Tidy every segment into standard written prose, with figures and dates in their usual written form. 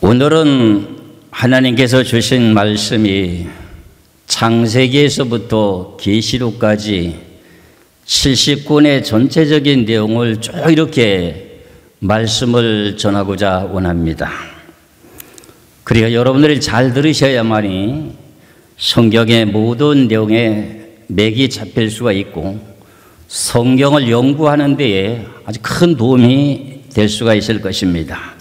오늘은 하나님께서 주신 말씀이 창세기에서부터 계시록까지 70권의 전체적인 내용을 쭉 이렇게 말씀을 전하고자 원합니다. 그러니까 여러분들이 잘 들으셔야만이 성경의 모든 내용에 맥이 잡힐 수가 있고 성경을 연구하는 데에 아주 큰 도움이 될 수가 있을 것입니다.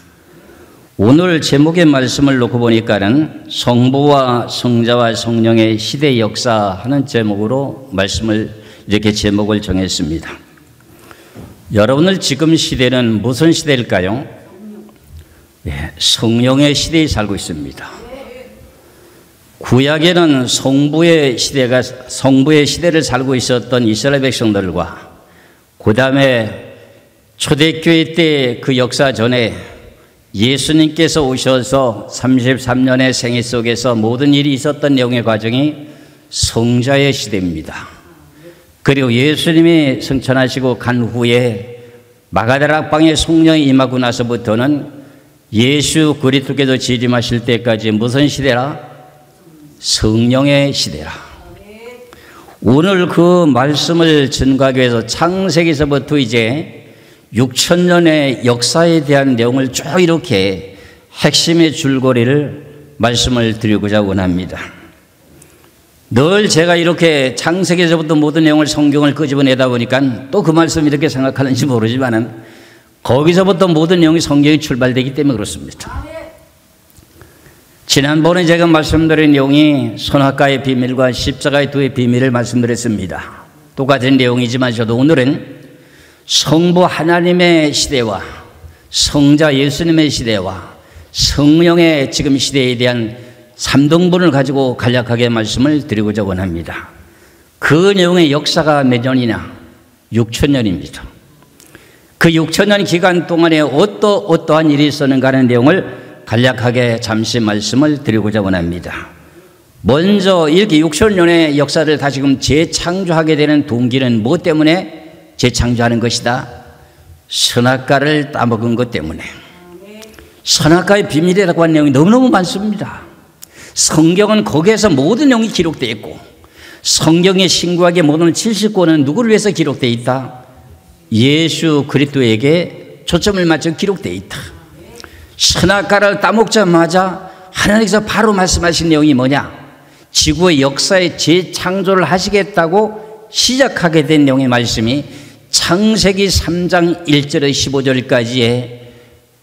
오늘 제목의 말씀을 놓고 보니까는 성부와 성자와 성령의 시대 역사 하는 제목으로 말씀을 이렇게 제목을 정했습니다. 여러분들 지금 시대는 무슨 시대일까요? 성령의 시대에 살고 있습니다. 구약에는 성부의 시대를 살고 있었던 이스라엘 백성들과 그 다음에 초대교회 때 그 역사 전에 예수님께서 오셔서 33년의 생애 속에서 모든 일이 있었던 내용의 과정이 성자의 시대입니다. 그리고 예수님이 승천하시고 간 후에 마가다락방에 성령이 임하고 나서부터는 예수 그리스도께서 재림하실 때까지 무슨 시대라? 성령의 시대라. 오늘 그 말씀을 전가하기 위해서 창세기에서부터 이제 6,000년의 역사에 대한 내용을 쭉 이렇게 핵심의 줄거리를 말씀을 드리고자 원합니다. 늘 제가 이렇게 창세기에서부터 모든 내용을 성경을 끄집어내다 보니까 또 그 말씀 이렇게 생각하는지 모르지만은 거기서부터 모든 내용이 성경이 출발되기 때문에 그렇습니다. 지난번에 제가 말씀드린 내용이 선악과의 비밀과 십자가의 두의 비밀을 말씀드렸습니다. 똑같은 내용이지만 저도 오늘은 성부 하나님의 시대와 성자 예수님의 시대와 성령의 지금 시대에 대한 3등분을 가지고 간략하게 말씀을 드리고자 원합니다. 그 내용의 역사가 몇 년이냐? 6,000년입니다. 그 6,000년 기간 동안에 어떠한 일이 있었는가 하는 내용을 간략하게 잠시 말씀을 드리고자 원합니다. 먼저 이렇게 6,000년의 역사를 다시금 재창조하게 되는 동기는 무엇 때문에 재창조하는 것이다? 선악과를 따먹은 것 때문에. 선악과의 비밀이라고 하는 내용이 너무너무 많습니다. 성경은 거기에서 모든 내용이 기록되어 있고 성경의 신구약의 모든 70권은 누구를 위해서 기록되어 있다? 예수 그리스도에게 초점을 맞춰 기록되어 있다. 선악과를 따먹자마자 하나님께서 바로 말씀하신 내용이 뭐냐? 지구의 역사의 재창조를 하시겠다고 시작하게 된 내용의 말씀이 창세기 3장 1절에 15절까지의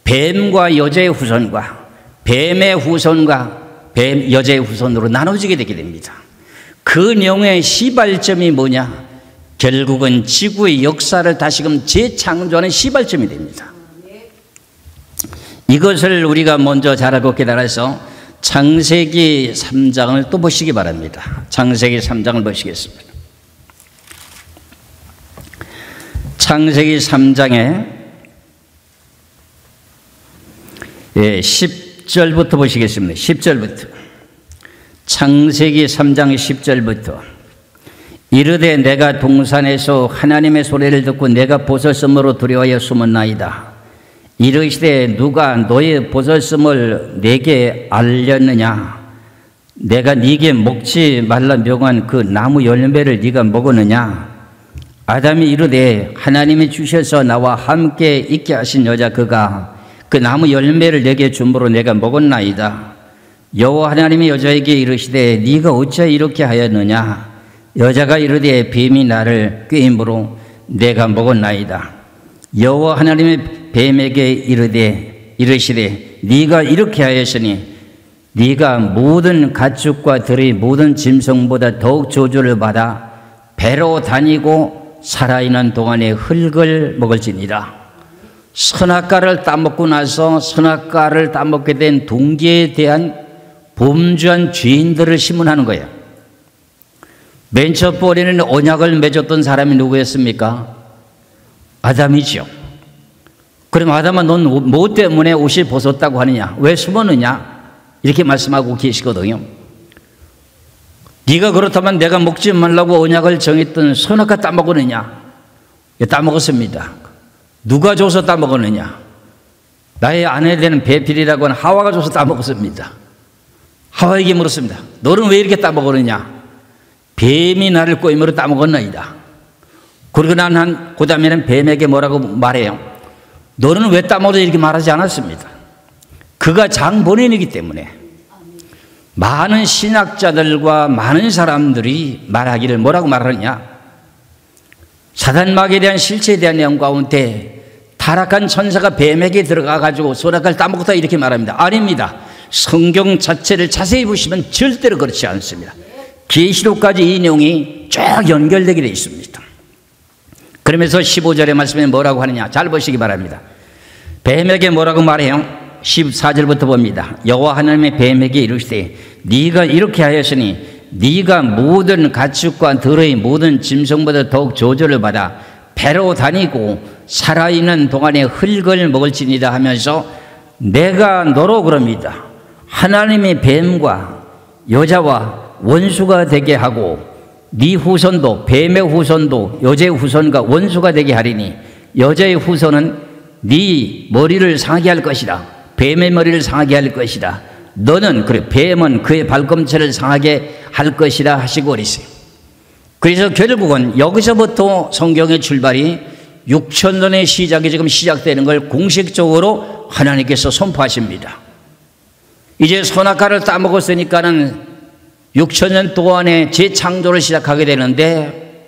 뱀과 여자의 후손과 뱀의 후손과 여자의 후손으로 나눠지게 되게 됩니다. 그 내용의 시발점이 뭐냐? 결국은 지구의 역사를 다시금 재창조하는 시발점이 됩니다. 이것을 우리가 먼저 잘 알고 깨달아서 창세기 3장을 또 보시기 바랍니다. 창세기 3장을 보시겠습니다. 창세기 3장에 10절부터 보시겠습니다. 10절부터. 창세기 3장 10절부터. 이르되 내가 동산에서 하나님의 소리를 듣고 내가 보설섬으로 두려워하여 숨었나이다. 이르시되 누가 너의 보설섬을 내게 알렸느냐? 내가 네게 먹지 말라 명한 그 나무 열매를 네가 먹었느냐? 아담이 이르되 하나님이 주셔서 나와 함께 있게 하신 여자 그가 그 나무 열매를 내게 줌으로 내가 먹었나이다. 여호와 하나님이 여자에게 이르시되 네가 어찌하여 이렇게 하였느냐? 여자가 이르되 뱀이 나를 꾀임으로 내가 먹었나이다. 여호와 하나님이 뱀에게 이르시되 네가 이렇게 하였으니 네가 모든 가축과 들의 모든 짐승보다 더욱 저주를 받아 배로 다니고 살아있는 동안에 흙을 먹을지니라. 선악과를 따먹고 나서 선악과를 따먹게 된 동기에 대한 범죄한 죄인들을 신문하는 거예요. 맨 첫 번에는 언약을 맺었던 사람이 누구였습니까? 아담이죠. 그럼 아담아 넌 뭐 때문에 옷을 벗었다고 하느냐? 왜 숨었느냐? 이렇게 말씀하고 계시거든요. 네가 그렇다면 내가 먹지 말라고 언약을 정했던 선악과 따먹었느냐? 따먹었습니다. 누가 줘서 따먹었느냐? 나의 아내 되는 배필이라고 하는 하와가 줘서 따먹었습니다. 하와에게 물었습니다. 너는 왜 이렇게 따먹었느냐? 뱀이 나를 꼬임으로 따먹었나이다. 그리고 그 다음에는 뱀에게 뭐라고 말해요? 너는 왜 따먹었냐 이렇게 말하지 않았습니다. 그가 장본인이기 때문에 많은 신학자들과 많은 사람들이 말하기를 뭐라고 말하느냐? 사단마귀에 대한 실체에 대한 내용 가운데 타락한 천사가 뱀에게 들어가가지고 선악과를 따먹었다 이렇게 말합니다. 아닙니다. 성경 자체를 자세히 보시면 절대로 그렇지 않습니다. 계시록까지 이 내용이 쫙 연결되게 되어 있습니다. 그러면서 15절의 말씀에 뭐라고 하느냐? 잘 보시기 바랍니다. 뱀에게 뭐라고 말해요? 14절부터 봅니다. 여호와 하나님의 뱀에게 이르시되 네가 이렇게 하였으니 네가 모든 가축과 들의 모든 짐승보다 더욱 저주를 받아 배로 다니고 살아있는 동안에 흙을 먹을지니다 하면서 내가 너로 그럽니다. 하나님의 뱀과 여자와 원수가 되게 하고 네 후손도 뱀의 후손도 여자의 후손과 원수가 되게 하리니 여자의 후손은 네 머리를 상하게 할 것이다. 뱀의 머리를 상하게 할 것이다. 너는 그래 뱀은 그의 발꿈치를 상하게 할 것이라 하시고 그랬어요. 그래서 결국은 여기서부터 성경의 출발이 6,000년의 시작이 지금 시작되는 걸 공식적으로 하나님께서 선포하십니다. 이제 선악과를 따먹었으니까는 6,000년 동안에 재창조를 시작하게 되는데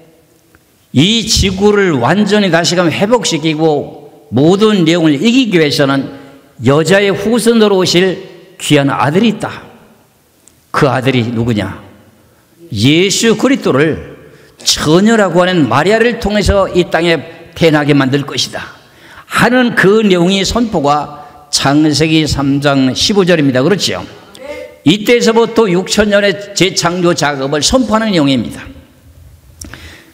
이 지구를 완전히 다시금 회복시키고 모든 내용을 이기기 위해서는 여자의 후손으로 오실 귀한 아들이 있다. 그 아들이 누구냐? 예수 그리스도를 처녀라고 하는 마리아를 통해서 이 땅에 태어나게 만들 것이다 하는 그 내용이 선포가 창세기 3장 15절입니다. 그렇죠? 이때에서부터 6,000년의 재창조 작업을 선포하는 내용입니다.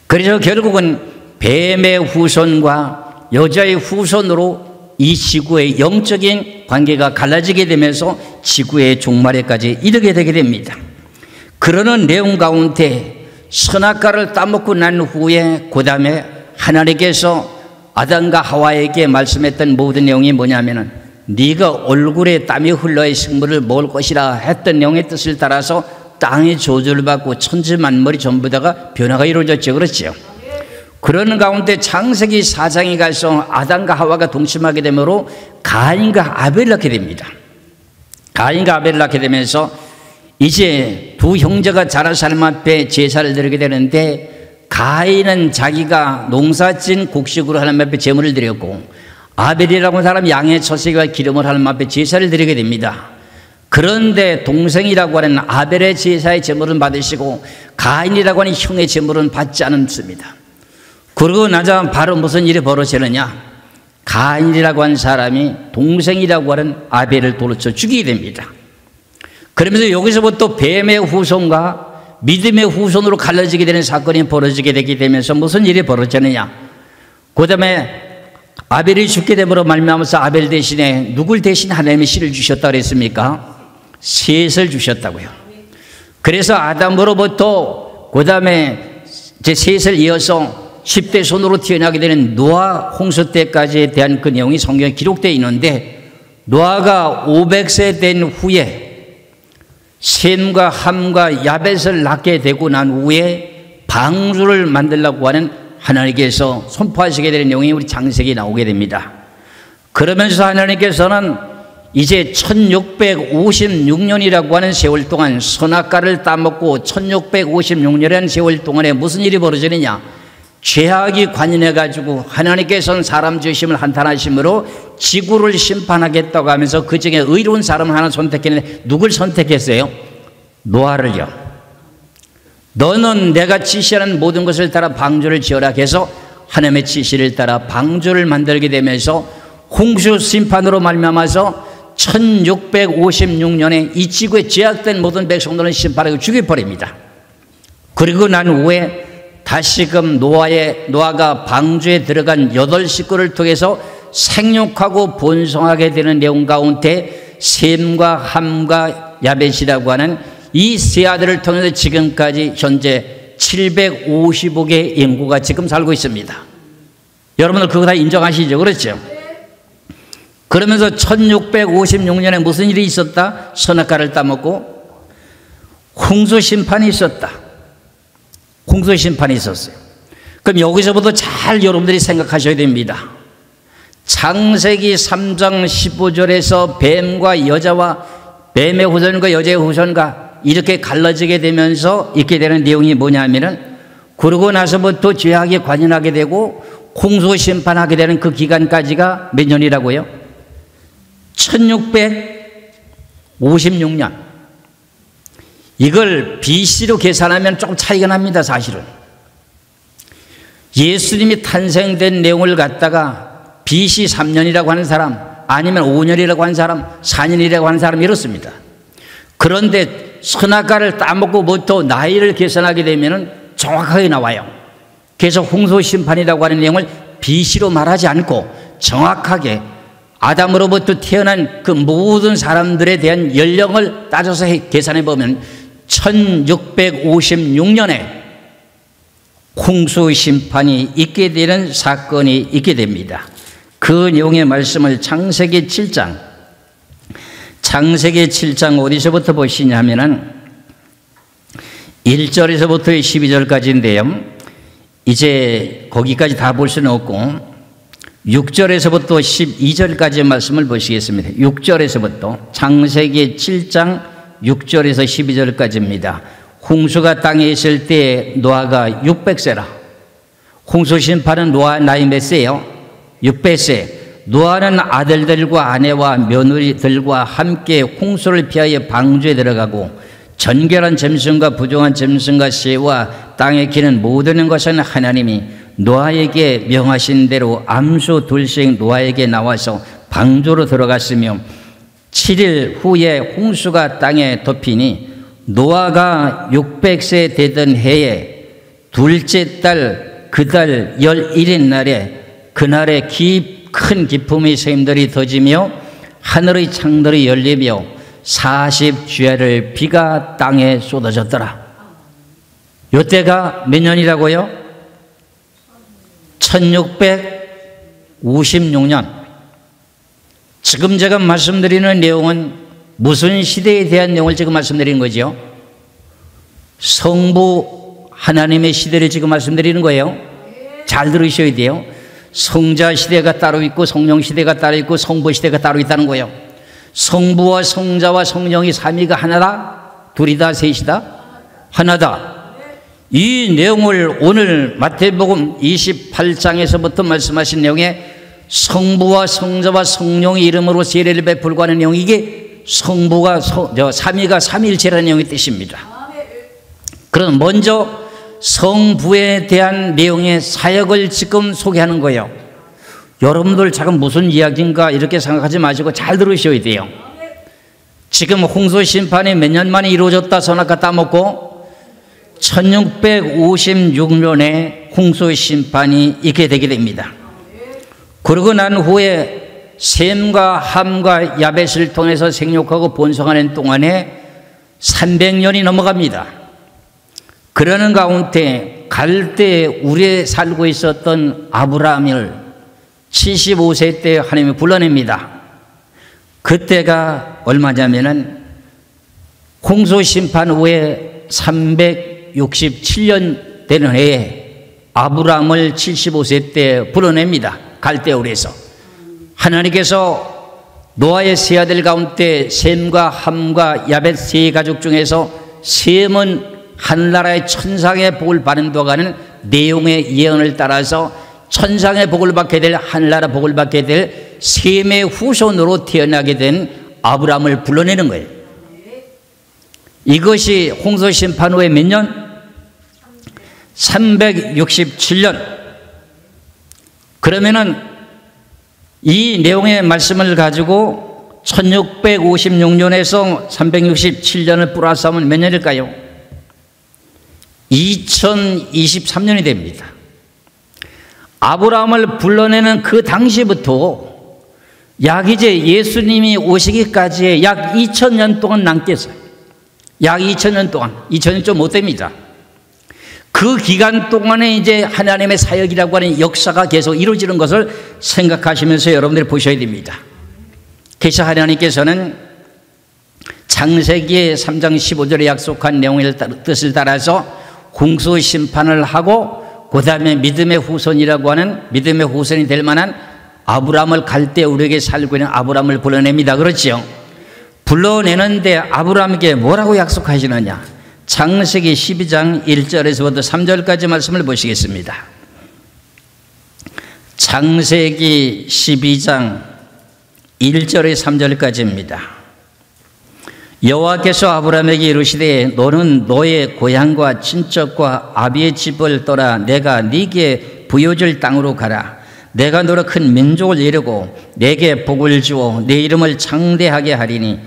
그래서 결국은 뱀의 후손과 여자의 후손으로 이 지구의 영적인 관계가 갈라지게 되면서 지구의 종말에까지 이르게 되게 됩니다. 그러는 내용 가운데 선악과를 따먹고 난 후에 그 다음에 하나님께서 아담과 하와에게 말씀했던 모든 내용이 뭐냐면은 네가 얼굴에 땀이 흘러야 식물을 먹을 것이라 했던 내용의 뜻을 따라서 땅의 저주를 받고 천지만물이 전부 다가 변화가 이루어졌죠. 그렇죠? 그러는 가운데 창세기 4장에 가서 아담과 하와가 동침하게 되므로 가인과 아벨을 낳게 됩니다. 가인과 아벨을 낳게 되면서 이제 두 형제가 자라서 하나님 앞에 제사를 드리게 되는데 가인은 자기가 농사진 곡식으로 하나님 앞에 제물을 드렸고 아벨이라고 하는 사람이 양의 처식과 기름을 하나님 앞에 제사를 드리게 됩니다. 그런데 동생이라고 하는 아벨의 제사의 제물은 받으시고 가인이라고 하는 형의 제물은 받지 않습니다. 그러고 나자 바로 무슨 일이 벌어지느냐? 가인이라고 하는 사람이 동생이라고 하는 아벨을 돌로 쳐 죽이게 됩니다. 그러면서 여기서부터 뱀의 후손과 믿음의 후손으로 갈라지게 되는 사건이 벌어지게 되게 되면서 무슨 일이 벌어지느냐? 그 다음에 아벨이 죽게 됨으로 말미암아서 아벨 대신에 누굴 대신 하나님이 씨를 주셨다 그랬습니까? 셋을 주셨다고요. 그래서 아담으로부터 그 다음에 제 셋을 이어서 10대 손으로 태어나게 되는 노아 홍수 때까지에 대한 그 내용이 성경에 기록되어 있는데 노아가 500세 된 후에 셈과 함과 야벳을 낳게 되고 난 후에 방주를 만들려고 하는 하나님께서 선포하시게 되는 내용이 우리 창세기에 나오게 됩니다. 그러면서 하나님께서는 이제 1656년이라고 하는 세월 동안 선악과를 따먹고 1656년이라는 세월 동안에 무슨 일이 벌어지느냐? 죄악이 관연해 가지고 하나님께서는 사람 죄심을 한탄하심으로 지구를 심판하겠다고 하면서 그 중에 의로운 사람 하나 선택했는데 누굴 선택했어요? 노아를요. 너는 내가 지시하는 모든 것을 따라 방주를 지어라 해서 하나님의 지시를 따라 방주를 만들게 되면서 홍수 심판으로 말미암아서 1656년에 이 지구에 죄악된 모든 백성들은 심판하고 죽여버립니다. 그리고 난 후에 다시금 노아가 방주에 들어간 8식구를 통해서 생육하고 번성하게 되는 내용 가운데 셈과 함과 야벳이라고 하는 이 세 아들을 통해서 지금까지 현재 750억의 인구가 지금 살고 있습니다. 여러분들 그거 다 인정하시죠? 그렇죠? 그러면서 1656년에 무슨 일이 있었다? 선악과를 따먹고 홍수 심판이 있었다. 홍수 심판이 있었어요. 그럼 여기서부터 잘 여러분들이 생각하셔야 됩니다. 창세기 3장 15절에서 뱀과 여자와 뱀의 후손과 여자의 후손과 이렇게 갈라지게 되면서 있게 되는 내용이 뭐냐면은, 그러고 나서부터 죄악에 관연하게 되고 홍수 심판하게 되는 그 기간까지가 몇 년이라고요? 1656년. 이걸 BC로 계산하면 조금 차이가 납니다. 사실은 예수님이 탄생된 내용을 갖다가 BC 3년이라고 하는 사람, 아니면 5년이라고 하는 사람, 4년이라고 하는 사람이 이렇습니다. 그런데 선악과를 따먹고부터 나이를 계산하게 되면 정확하게 나와요. 그래서 홍수 심판이라고 하는 내용을 BC로 말하지 않고 정확하게 아담으로부터 태어난 그 모든 사람들에 대한 연령을 따져서 계산해 보면 1656년에 홍수 심판이 있게 되는 사건이 있게 됩니다. 그 내용의 말씀을 창세기 7장 어디서부터 보시냐면은 1절에서부터 12절까지인데요. 이제 거기까지 다 볼 수는 없고 6절에서부터 12절까지의 말씀을 보시겠습니다. 6절에서부터 창세기 7장 6절에서 12절까지입니다. 홍수가 땅에 있을 때 노아가 600세라. 홍수 심판은 노아 나이 몇 세예요? 600세. 노아는 아들들과 아내와 며느리들과 함께 홍수를 피하여 방주에 들어가고 전결한 짐승과 부정한 짐승과 새와 땅에 기는 모든 것은 하나님이 노아에게 명하신 대로 암수 둘씩 노아에게 나와서 방주로 들어갔으며 7일 후에 홍수가 땅에 덮이니 노아가 600세 되던 해에 둘째 달 그 달 11일 날에 그날에 큰 기품의 샘들이 터지며 하늘의 창들이 열리며 40주야를 비가 땅에 쏟아졌더라. 이때가 몇 년이라고요? 1656년. 지금 제가 말씀드리는 내용은 무슨 시대에 대한 내용을 지금 말씀드리는 거죠? 성부 하나님의 시대를 지금 말씀드리는 거예요. 잘 들으셔야 돼요. 성자 시대가 따로 있고 성령 시대가 따로 있고 성부 시대가 따로 있다는 거예요. 성부와 성자와 성령이 삼위가 하나다? 둘이다? 셋이다? 하나다. 이 내용을 오늘 마태복음 28장에서부터 말씀하신 내용에 성부와 성자와 성령의 이름으로 세례를 베풀고 하는 내용, 이게 성부가 삼위가 삼위일체라는 내용의 뜻입니다. 그럼 먼저 성부에 대한 내용의 사역을 지금 소개하는 거예요. 여러분들 잠깐 무슨 이야기인가 이렇게 생각하지 마시고 잘 들으셔야 돼요. 지금 홍수 심판이 몇 년 만에 이루어졌다? 선악과 따먹고 1656년에 홍수 심판이 있게 되게 됩니다. 그러고 난 후에 셈과 함과 야벳을 통해서 생육하고 번성하는 동안에 300년이 넘어갑니다. 그러는 가운데 갈대에 우리에 살고 있었던 아브라함을 75세 때 하나님이 불러냅니다. 그때가 얼마냐면은 홍수 심판 후에 367년 되는 해에 아브라함을 75세 때 불러냅니다. 갈대우에서 하나님께서 노아의 세 아들 가운데 셈과 함과 야벳 세 가족 중에서 셈은 하늘나라의 천상의 복을 받는 동안은 내용의 예언을 따라서 천상의 복을 받게 될, 하늘나라 복을 받게 될 셈의 후손으로 태어나게 된 아브라함을 불러내는 거예요. 이것이 홍수 심판 후에 몇 년? 367년. 그러면은 이 내용의 말씀을 가지고 1656년에서 367년을 플러스 하면 몇 년일까요? 2023년이 됩니다. 아브라함을 불러내는 그 당시부터 약 이제 예수님이 오시기까지의 약 2000년 동안 남겠어요. 약 2000년 동안, 2000년 좀 못 됩니다. 그 기간 동안에 이제 하나님의 사역이라고 하는 역사가 계속 이루어지는 것을 생각하시면서 여러분들이 보셔야 됩니다. 그래서 하나님께서는 창세기의 3장 15절에 약속한 내용의 뜻을 따라서 홍수 심판을 하고 그 다음에 믿음의 후손이라고 하는 믿음의 후손이 될 만한 아브라함을 갈대우르에 살고 있는 아브라함을 불러냅니다. 그렇죠? 불러내는데 아브라함에게 뭐라고 약속하시느냐? 창세기 12장 1절에서부터 3절까지 말씀을 보시겠습니다. 창세기 12장 1절에 3절까지입니다. 여호와께서 아브라함에게 이르시되 너는 너의 고향과 친척과 아비의 집을 떠나 내가 네게 부여줄 땅으로 가라. 내가 너로 큰 민족을 이루고 내게 복을 주어 내 이름을 창대하게 하리니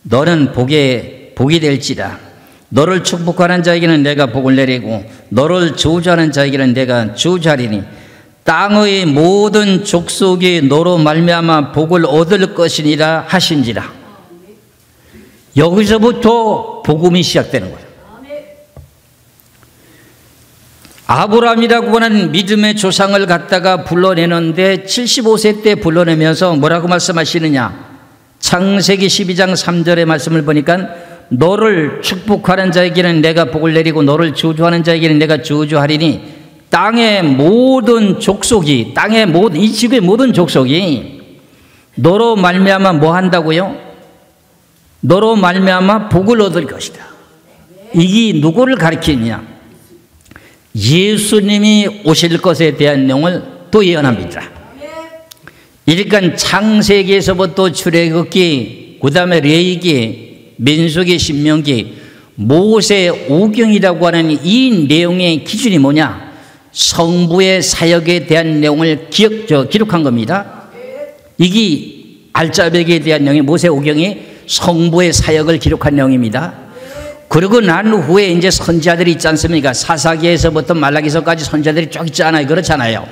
너는 복이 될지라. 너를 축복하는 자에게는 내가 복을 내리고 너를 저주하는 자에게는 내가 저주하리니 땅의 모든 족속이 너로 말미암아 복을 얻을 것이니라 하신지라. 여기서부터 복음이 시작되는 거예요. 아브라함이라고 하는 믿음의 조상을 갖다가 불러내는데 75세 때 불러내면서 뭐라고 말씀하시느냐? 창세기 12장 3절의 말씀을 보니까 너를 축복하는 자에게는 내가 복을 내리고 너를 저주하는 자에게는 내가 저주하리니 땅의 모든 족속이 이 지구의 모든 족속이 너로 말미암아 뭐 한다고요? 너로 말미암아 복을 얻을 것이다. 이게 누구를 가리키느냐? 예수님이 오실 것에 대한 내용을 또 예언합니다. 그러니까 창세기에서부터 출애굽기, 그 다음에 레위기, 민수기, 신명기, 모세 오경이라고 하는 이 내용의 기준이 뭐냐? 성부의 사역에 대한 내용을 기록한 겁니다. 이게 알짜배기에 대한 내용이 모세 오경이 성부의 사역을 기록한 내용입니다. 그리고 난 후에 이제 선지자들이 있지 않습니까? 사사기에서부터 말라기서까지 선지자들이 쭉 있잖아요. 그렇잖아요.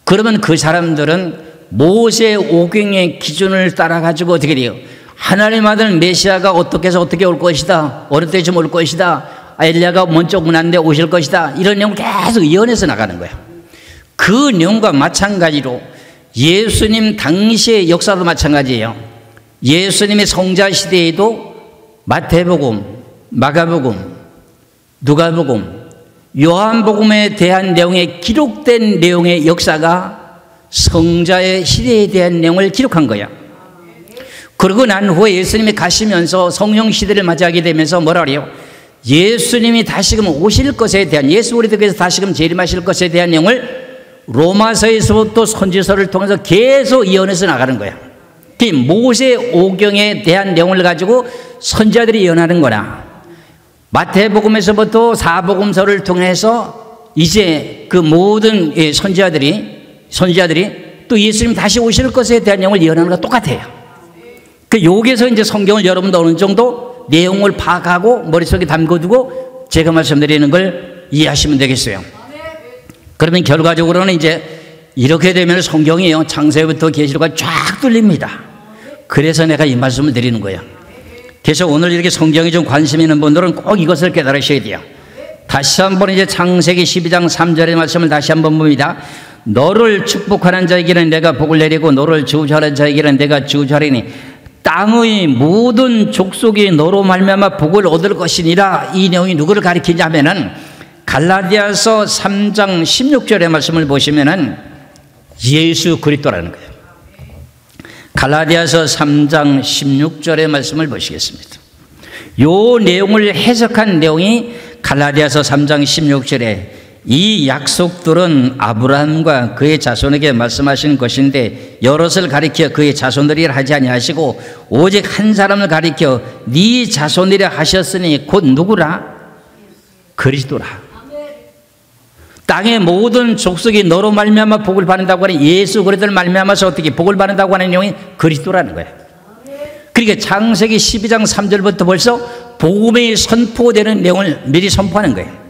그러면 그 사람들은 모세 오경의 기준을 따라가지고 어떻게 돼요? 하나님 아들 메시아가 어떻게 해서 어떻게 올 것이다. 어느 때쯤 올 것이다. 엘리야가 먼저 오는데 오실 것이다. 이런 내용을 계속 예언해서 나가는 거예요. 그 내용과 마찬가지로 예수님 당시의 역사도 마찬가지예요. 예수님의 성자 시대에도 마태복음, 마가복음, 누가복음, 요한복음에 대한 내용에 기록된 내용의 역사가 성자의 시대에 대한 내용을 기록한 거야. 그러고 난 후에 예수님이 가시면서 성령 시대를 맞이하게 되면서 뭐라 그래요? 예수님이 다시금 오실 것에 대한, 예수 그리스도께서 다시금 재림하실 것에 대한 내용을 로마서에서부터 선지서를 통해서 계속 예언해서 나가는 거야. 그 모세 오경에 대한 내용을 가지고 선지자들이 예언하는 거라. 마태복음에서부터 사복음서를 통해서 이제 그 모든 선지자들이 또 예수님 다시 오실 것에 대한 내용을 예언하는 것과 똑같아요. 그 여기서 이제 성경을 여러분도 어느 정도 내용을 파악하고 머릿속에 담궈두고 제가 말씀드리는 걸 이해하시면 되겠어요. 그러면 결과적으로는 이제 이렇게 되면 성경이요, 창세부터 계시록까지 쫙 뚫립니다. 그래서 내가 이 말씀을 드리는 거예요. 그래서 오늘 이렇게 성경에 좀 관심 있는 분들은 꼭 이것을 깨달으셔야 돼요. 다시 한번 이제 창세기 12장 3절의 말씀을 다시 한번 봅니다. 너를 축복하는 자에게는 내가 복을 내리고 너를 저주하는 자에게는 내가 저주하리니 땅의 모든 족속이 너로 말미암아 복을 얻을 것이니라. 이 내용이 누구를 가리키냐 하면은 갈라디아서 3장 16절의 말씀을 보시면은 예수 그리스도라는 거예요. 갈라디아서 3장 16절의 말씀을 보시겠습니다. 요 내용을 해석한 내용이 갈라디아서 3장 16절에 이 약속들은 아브라함과 그의 자손에게 말씀하신 것인데 여럿을 가리켜 그의 자손들이라 하지 아니하시고 오직 한 사람을 가리켜 네 자손이라 하셨으니 곧 누구라? 그리스도라. 땅의 모든 족속이 너로 말미암아 복을 받는다고 하는 예수 그리스도를 말미암아서 어떻게 복을 받는다고 하는 내용이 그리스도라는 거예요. 그러니까 창세기 12장 3절부터 벌써 복음이 선포되는 내용을 미리 선포하는 거예요.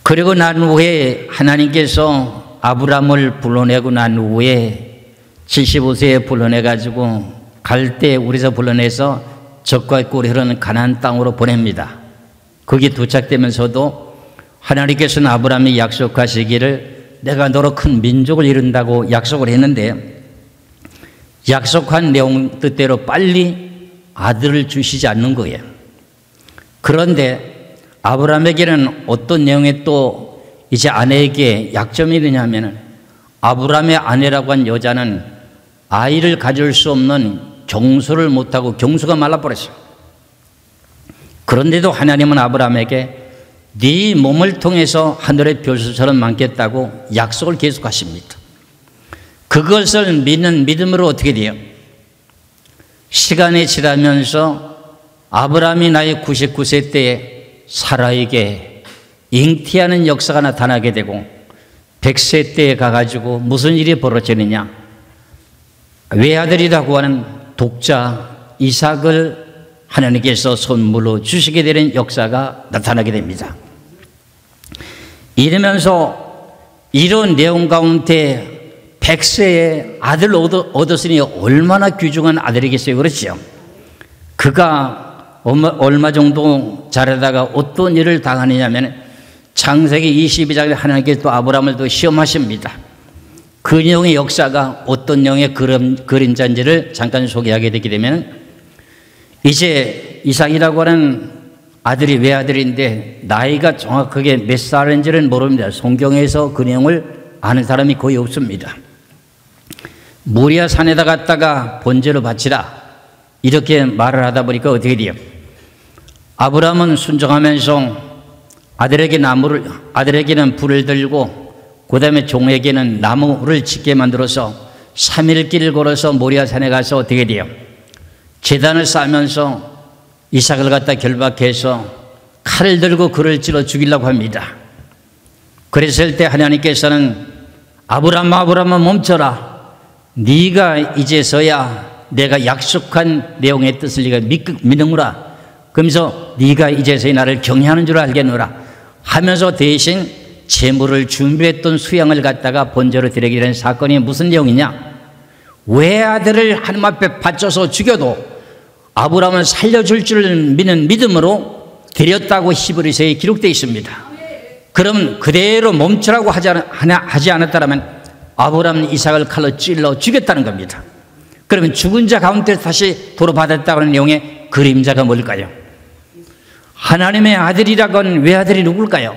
그리고 난 후에 하나님께서 아브라함을 불러내고 난 후에 75세에 불러내가지고 갈대우르에서 불러내서 젖과 꿀이 흐르는 가나안 땅으로 보냅니다. 거기 도착되면서도 하나님께서는 아브라함이 약속하시기를 내가 너로 큰 민족을 이룬다고 약속을 했는데 약속한 내용 뜻대로 빨리 아들을 주시지 않는 거예요. 그런데 아브라함에게는 어떤 내용에 또 이제 아내에게 약점이 되냐면은 아브라함의 아내라고 한 여자는 아이를 가질 수 없는 경소를 못하고 경수가 말라버렸어요. 그런데도 하나님은 아브라함에게 네 몸을 통해서 하늘의 별수처럼 많겠다고 약속을 계속하십니다. 그것을 믿는 믿음으로 어떻게 돼요? 시간이 지나면서 아브라함이 나이 99세 때에 사라에게 잉태하는 역사가 나타나게 되고 100세 때에 가가지고 무슨 일이 벌어지느냐, 외아들이라고 하는 독자 이삭을 하나님께서 선물로 주시게 되는 역사가 나타나게 됩니다. 이러면서 이런 내용 가운데 100세에 아들 얻었으니 얼마나 귀중한 아들이겠어요. 그렇죠? 그가 얼마 정도 자라다가 어떤 일을 당하느냐면 창세기 22장에 하나님께서 또 아브라함을 또 시험하십니다. 그 내용의 역사가 어떤 내용의 그림자인지를 잠깐 소개하게 되게 되면 이제 이삭이라고 하는 아들이 외아들인데 나이가 정확하게 몇 살인지는 모릅니다. 성경에서 그 내용을 아는 사람이 거의 없습니다. 모리아 산에다 갔다가 번제로 바치라 이렇게 말을 하다 보니까 어떻게 돼요? 아브라함은 순종하면서 아들에게는 불을 들고 그 다음에 종에게는 나무를 짓게 만들어서 3일 길을 걸어서 모리아 산에 가서 어떻게 돼요? 제단을 쌓으면서 이삭을 갖다 결박해서 칼을 들고 그를 찔러 죽이려고 합니다. 그랬을 때 하나님께서는 아브라함아 멈춰라. 네가 이제서야 내가 약속한 내용의 뜻을 네가 믿는구나. 그러면서 네가 이제서야 나를 경외하는 줄 알겠노라 하면서 대신 제물을 준비했던 수양을 갖다가 번제로 드리게 된 사건이 무슨 내용이냐? 외아들을 하나님 앞에 바쳐서 죽여도 아브라함을 살려줄 줄 믿는 믿음으로 드렸다고 히브리서에 기록되어 있습니다. 그럼 그대로 멈추라고 하지 않았다면 아브라함은 이삭을 칼로 찔러 죽였다는 겁니다. 그러면 죽은 자 가운데 다시 도로받았다고 하는 내용의 그림자가 뭘까요? 하나님의 아들이라고 하는 외아들이 누굴까요?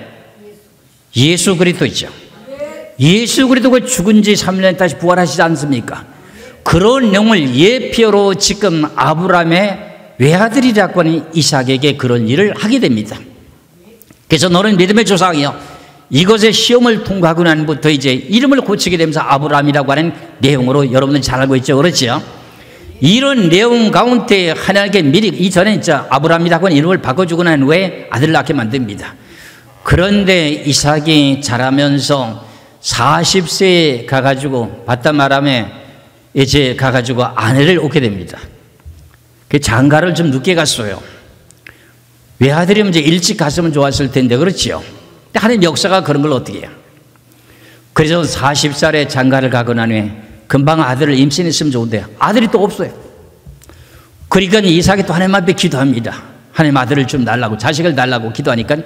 예수 그리스도이죠. 예수 그리스도가 죽은 지 3년 다시 부활하시지 않습니까? 그런 내용을 예표로 지금 아브라함의 외아들이라고 하는 이삭에게 그런 일을 하게 됩니다. 그래서 너는 믿음의 조상이요, 이것의 시험을 통과하고 난부터 이제 이름을 고치게 되면서 아브라함이라고 하는 내용으로 여러분들 잘 알고 있죠. 그렇죠? 이런 내용 가운데 하나님께 미리 이전에 진짜 아브라함이라고 하는 이름을 바꿔주고 난 후에 아들을 낳게 만듭니다. 그런데 이삭이 자라면서 40세에 가가지고 바다마람에 이제 가가지고 아내를 얻게 됩니다. 그 장가를 좀 늦게 갔어요. 외아들이면 이제 일찍 갔으면 좋았을 텐데, 그렇지요? 근데 하나님 역사가 그런 걸 어떻게 해요? 그래서 40살에 장가를 가고 난 후에 금방 아들을 임신했으면 좋은데 아들이 또 없어요. 그러니까 이삭이 또 하나님 앞에 기도합니다. 하나님 아들을 좀 달라고, 자식을 달라고 기도하니까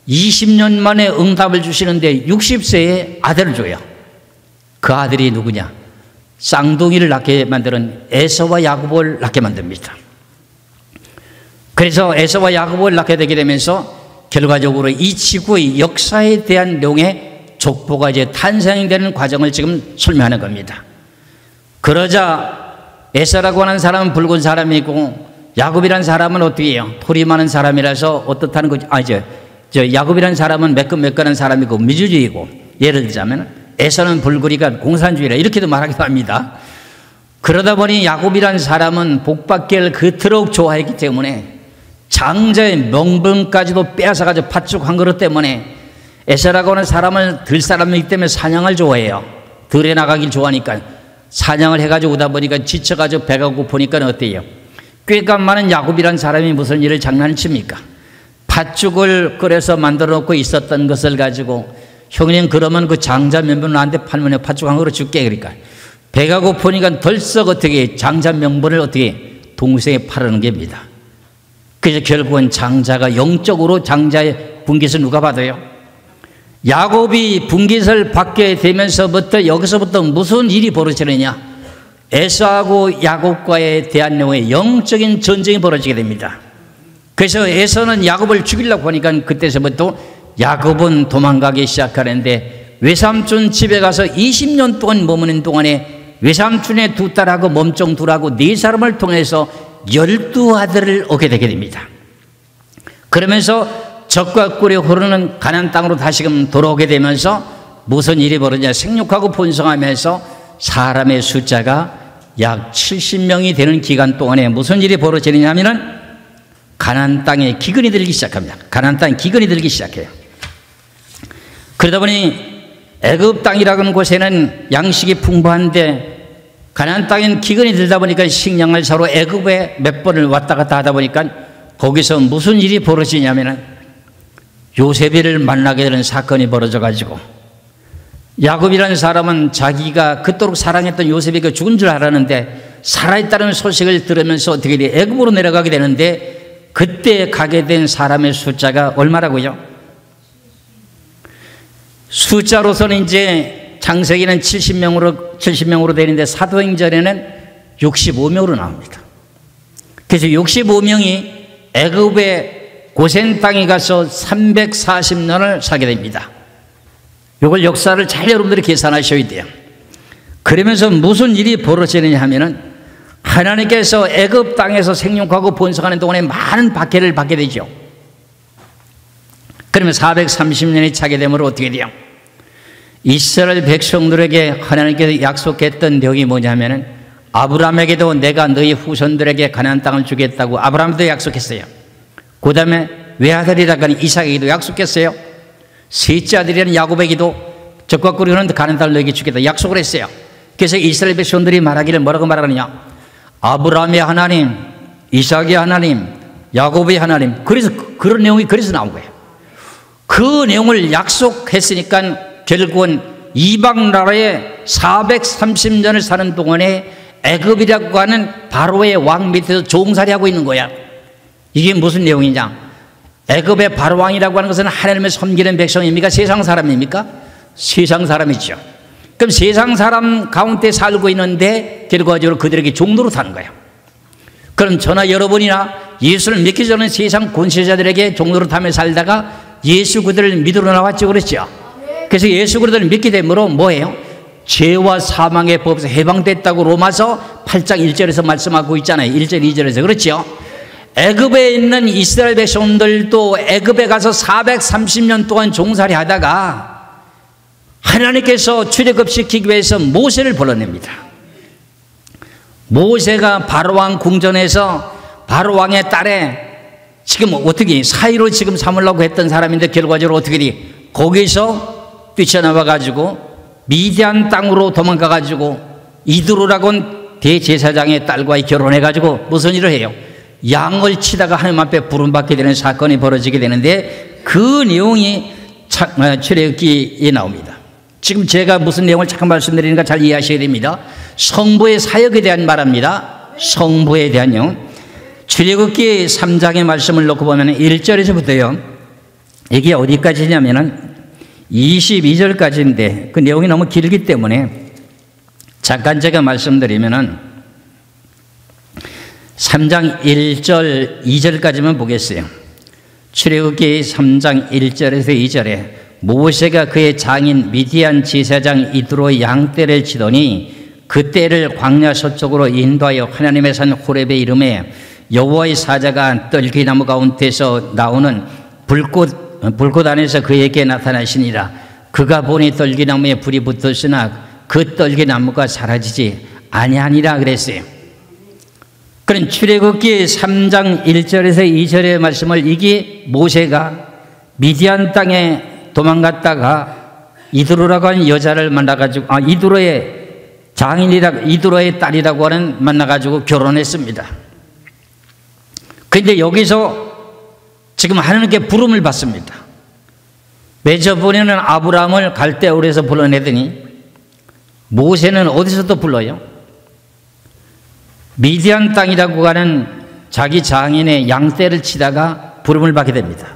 20년 만에 응답을 주시는데 60세에 아들을 줘요. 그 아들이 누구냐? 쌍둥이를 낳게 만드는 에서와 야곱을 낳게 만듭니다. 그래서 에서와 야곱을 낳게 되게 되면서 결과적으로 이 지구의 역사에 대한 내용의 족보가 이제 탄생되는 과정을 지금 설명하는 겁니다. 그러자 에서라고 하는 사람은 붉은 사람이고 야곱이라는 사람은 어떻게 해요? 털이 많은 사람이라서 어떻다는 거죠? 야곱이라는 사람은 매끈매끈한 사람이고 민주주의고, 예를 들자면 에서는 불구리가 공산주의라 이렇게도 말하기도 합니다. 그러다 보니 야곱이라는 사람은 복받기를 그토록 좋아했기 때문에 장자의 명분까지도 빼앗아가지고 팥죽 한 그릇 때문에 에서라고 하는 사람을 들 사람이기 때문에 사냥을 좋아해요. 들에 나가길 좋아하니까 사냥을 해가지고 오다 보니까 지쳐가지고 배가 고프니까 어때요? 꾀가 많은 야곱이라는 사람이 무슨 일을 장난칩니까? 팥죽을 끓여서 만들어 놓고 있었던 것을 가지고 형님 그러면 그 장자 명분을 나한테 팔면 팥죽 한 그릇 줄게. 그러니까 배가 고프니까 덜썩 어떻게 장자 명분을 어떻게 동생에 팔아는 겁니다. 그래서 결국은 장자가 영적으로 장자의 분깃을 누가 받아요? 야곱이 분깃을 받게 되면서부터 여기서부터 무슨 일이 벌어지느냐? 에서하고 야곱과에 대한 내용의 영적인 전쟁이 벌어지게 됩니다. 그래서 에서는 야곱을 죽이려고 하니까 그때서부터 야곱은 도망가기 시작하는데 외삼촌 집에 가서 20년 동안 머무는 동안에 외삼촌의 두 딸하고 몸종 둘하고 네 사람을 통해서 12아들을 얻게 되게 됩니다. 그러면서 적과 꿀이 흐르는 가나안 땅으로 다시금 돌아오게 되면서 무슨 일이 벌어지냐, 생육하고 번성하면서 사람의 숫자가 약 70명이 되는 기간 동안에 무슨 일이 벌어지느냐면은 가나안 땅에 기근이 들기 시작합니다. 가나안 땅에 기근이 들기 시작해요. 그러다 보니 애굽 땅이라는 곳에는 양식이 풍부한데 가나안 땅엔 기근이 들다 보니까 식량을 사러 애굽에 몇 번을 왔다 갔다 하다 보니까 거기서 무슨 일이 벌어지냐면은 요셉이를 만나게 되는 사건이 벌어져 가지고 야곱이라는 사람은 자기가 그토록 사랑했던 요셉이 죽은 줄 알았는데 살아있다는 소식을 들으면서 어떻게 돼? 애굽으로 내려가게 되는데 그때 가게 된 사람의 숫자가 얼마라고요? 숫자로서는 이제 창세기는 70명으로 되는데 사도행전에는 65명으로 나옵니다. 그래서 65명이 애굽의 고센 땅에 가서 340년을 살게 됩니다. 이걸 역사를 잘 여러분들이 계산하셔야 돼요. 그러면서 무슨 일이 벌어지느냐 하면은 하나님께서 애굽 땅에서 생육하고 번성하는 동안에 많은 박해를 받게 되죠. 그러면 430년이 차게 되면 어떻게 돼요? 이스라엘 백성들에게 하나님께서 약속했던 내용이 뭐냐면은 아브라함에게도 내가 너희 후손들에게 가나안 땅을 주겠다고 아브라함도 약속했어요. 그 다음에 외아들이라고 하는 이삭에게도 약속했어요. 셋째 아들이라는 야곱에게도 적과 꿀이 흐르는 가나안 땅을 너에게 주겠다 약속을 했어요. 그래서 이스라엘 백성들이 말하기를 뭐라고 말하느냐, 아브라함의 하나님, 이삭의 하나님, 야곱의 하나님. 그래서 그런 내용이 그래서 나온 거예요. 그 내용을 약속했으니까 결국은 이방 나라에 430년을 사는 동안에 애굽이라고 하는 바로의 왕 밑에서 종살이하고 있는 거야. 이게 무슨 내용이냐, 애굽의 바로 왕이라고 하는 것은 하나님을 섬기는 백성입니까? 세상 사람입니까? 세상 사람이죠. 그럼 세상 사람 가운데 살고 있는데 결과적으로 그들에게 종노릇 하는 거예요. 그럼 저나 여러분이나 예수를 믿기 전에 세상 권세자들에게 종노릇 하며 살다가 예수 그들을 믿으러 나왔죠. 그렇죠? 그래서 예수 그들을 믿게 되므로 뭐예요? 죄와 사망의 법에서 해방됐다고 로마서 8장 1절에서 말씀하고 있잖아요. 1절 2절에서. 그렇죠? 애굽에 있는 이스라엘 백성들도 애굽에 가서 430년 동안 종살이 하다가 하나님께서 출애굽시키기 위해서 모세를 불러냅니다. 모세가 바로왕 궁전에서 바로왕의 딸에 지금 어떻게 사위로 지금 삼으려고 했던 사람인데 결과적으로 어떻게 돼? 거기서 뛰쳐나와 가지고 미디안 땅으로 도망가 가지고 이드로라고 하는 대제사장의 딸과 결혼해 가지고 무슨 일을 해요? 양을 치다가 하나님 앞에 부름받게 되는 사건이 벌어지게 되는데 그 내용이 출애굽기에 나옵니다. 지금 제가 무슨 내용을 잠깐 말씀드리니까 잘 이해하셔야 됩니다. 성부의 사역에 대한 말합니다. 성부에 대한 내용. 출애굽기 3장의 말씀을 놓고 보면 1절에서부터요. 이게 어디까지냐면은 22절까지인데 그 내용이 너무 길기 때문에 잠깐 제가 말씀드리면은 3장 1절 2절까지만 보겠어요. 출애굽기 3장 1절에서 2절에 모세가 그의 장인 미디안 제사장 이드로의 양떼를 치더니 그 떼를 광야 서쪽으로 인도하여 하나님의 산 호렙의 이름에 여호와의 사자가 떨기나무 가운데서 나오는 불꽃 안에서 그에게 나타나시니라. 그가 보니 떨기나무에 불이 붙었으나 그 떨기나무가 사라지지 아니하니라 그랬어요. 그럼 출애굽기 3장 1절에서 2절의 말씀을 이게 모세가 미디안 땅에 도망갔다가 이드로라고 하는 여자를 만나가지고 이드로의 이드로의 딸이라고 하는 만나가지고 결혼했습니다. 그런데 여기서 지금 하나님께 부름을 받습니다. 매저번에는 아브라함을 갈대아울에서 불러내더니 모세는 어디서 또 불러요? 미디안 땅이라고 하는 자기 장인의 양떼를 치다가 부름을 받게 됩니다.